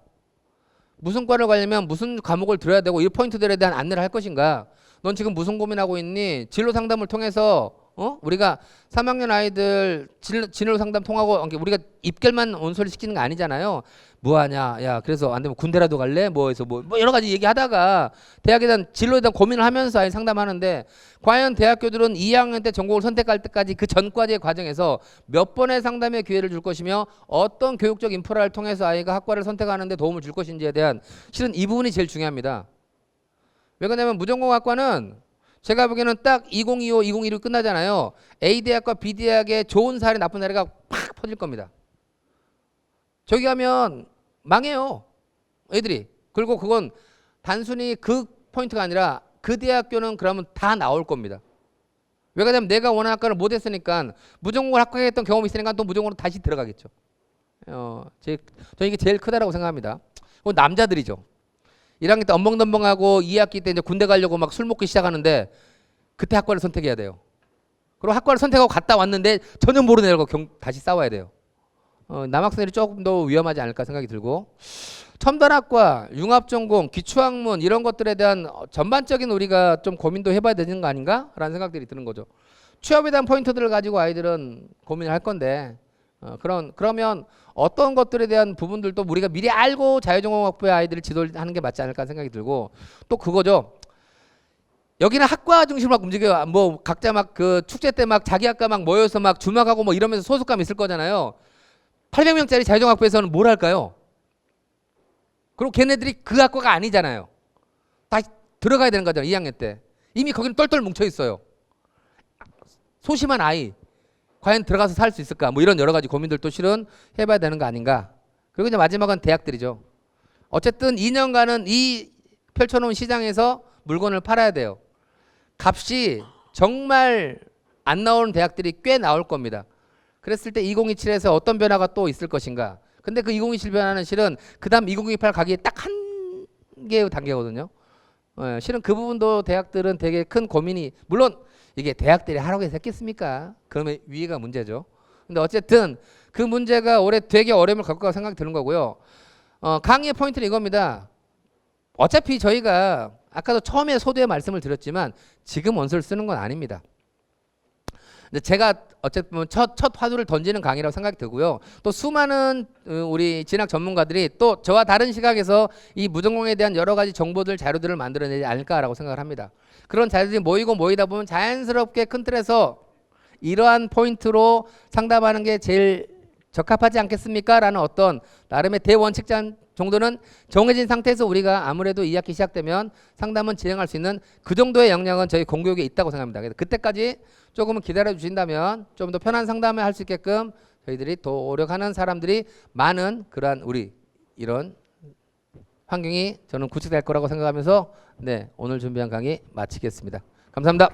무슨 과를 가려면 무슨 과목을 들어야 되고 이 포인트들에 대한 안내를 할 것인가? 넌 지금 무슨 고민하고 있니? 진로 상담을 통해서 우리가 3학년 아이들 진로 상담 통하고 우리가 입결만 온소리 시키는 거 아니잖아요. 뭐하냐? 야 그래서 안 되면 군대라도 갈래? 뭐해서 뭐 여러 가지 얘기하다가 대학에 대한 진로에 대한 고민을 하면서 아이 상담하는데 과연 대학교들은 2학년 때 전공을 선택할 때까지 그 전과제 과정에서 몇 번의 상담의 기회를 줄 것이며 어떤 교육적 인프라를 통해서 아이가 학과를 선택하는 데 도움을 줄 것인지에 대한 실은 이 부분이 제일 중요합니다. 왜 그러냐면 무전공학과는 제가 보기에는 딱 2025, 2026 끝나잖아요. A대학과 B대학의 좋은 사례, 나쁜 사례가 팍 퍼질 겁니다. 저기 가면 망해요. 애들이. 그리고 그건 단순히 그 포인트가 아니라 그 대학교는 그러면 다 나올 겁니다. 왜 그러냐면 내가 원하는 학과를 못했으니까 무전공을 합격했던 경험이 있으니까 또 무전공으로 다시 들어가겠죠. 저는 이게 제일 크다라고 생각합니다. 남자들이죠. 1학년 때 엉벙덤벙하고 2학기 때 이제 군대 가려고 막 술 먹기 시작하는데 그때 학과를 선택해야 돼요. 그리고 학과를 선택하고 갔다 왔는데 전혀 모르는 애들과 다시 싸워야 돼요. 남학생들이 조금 더 위험하지 않을까 생각이 들고 첨단학과, 융합전공, 기초학문 이런 것들에 대한 전반적인 우리가 좀 고민도 해봐야 되는 거 아닌가? 라는 생각들이 드는 거죠. 취업에 대한 포인트들을 가지고 아이들은 고민을 할 건데 그러면 어떤 것들에 대한 부분들도 우리가 미리 알고 자유전공학부의 아이들을 지도하는 게 맞지 않을까 생각이 들고 또 그거죠. 여기는 학과 중심으로 막 움직여요. 뭐 각자 막 그 축제 때 막 자기 학과 막 모여서 막 주막하고 뭐 이러면서 소속감 있을 거잖아요. 800명짜리 자유전공학부에서는 뭘 할까요? 그리고 걔네들이 그 학과가 아니잖아요. 다시 들어가야 되는 거잖아요. 2학년 때. 이미 거기는 똘똘 뭉쳐 있어요. 소심한 아이. 과연 들어가서 살 수 있을까? 뭐 이런 여러 가지 고민들도 실은 해봐야 되는 거 아닌가. 그리고 이제 마지막은 대학들이죠. 어쨌든 2년간은 이 펼쳐놓은 시장에서 물건을 팔아야 돼요. 값이 정말 안 나오는 대학들이 꽤 나올 겁니다. 그랬을 때 2027에서 어떤 변화가 또 있을 것인가. 근데 그 2027 변화는 실은 그 다음 2028 가기에 딱 한 개의 단계거든요. 실은 그 부분도 대학들은 되게 큰 고민이 물론 이게 대학들이 하라고 해서 했겠습니까? 그러면 위계가 문제죠. 근데 어쨌든 그 문제가 올해 되게 어려움을 겪을 거라고 생각이 드는 거고요. 강의의 포인트는 이겁니다. 어차피 저희가 아까도 처음에 소두에 말씀을 드렸지만 지금 원서를 쓰는 건 아닙니다. 근데 제가 어쨌든 첫 화두를 던지는 강의라고 생각이 들고요. 또 수많은 우리 진학 전문가들이 또 저와 다른 시각에서 이 무전공에 대한 여러 가지 정보들, 자료들을 만들어내지 않을까라고 생각을 합니다. 그런 자료들이 모이다 보면 자연스럽게 큰 틀에서 이러한 포인트로 상담하는 게 제일 적합하지 않겠습니까? 라는 어떤 나름의 대원칙 정도는 정해진 상태에서 우리가 아무래도 2학기 시작되면 상담은 진행할 수 있는 그 정도의 역량은 저희 공교육에 있다고 생각합니다. 그래서 그때까지 조금은 기다려 주신다면 좀 더 편한 상담을 할 수 있게끔 저희들이 노력하는 사람들이 많은 그러한 우리 이런 환경이 저는 구축될 거라고 생각하면서 오늘 준비한 강의 마치겠습니다. 감사합니다.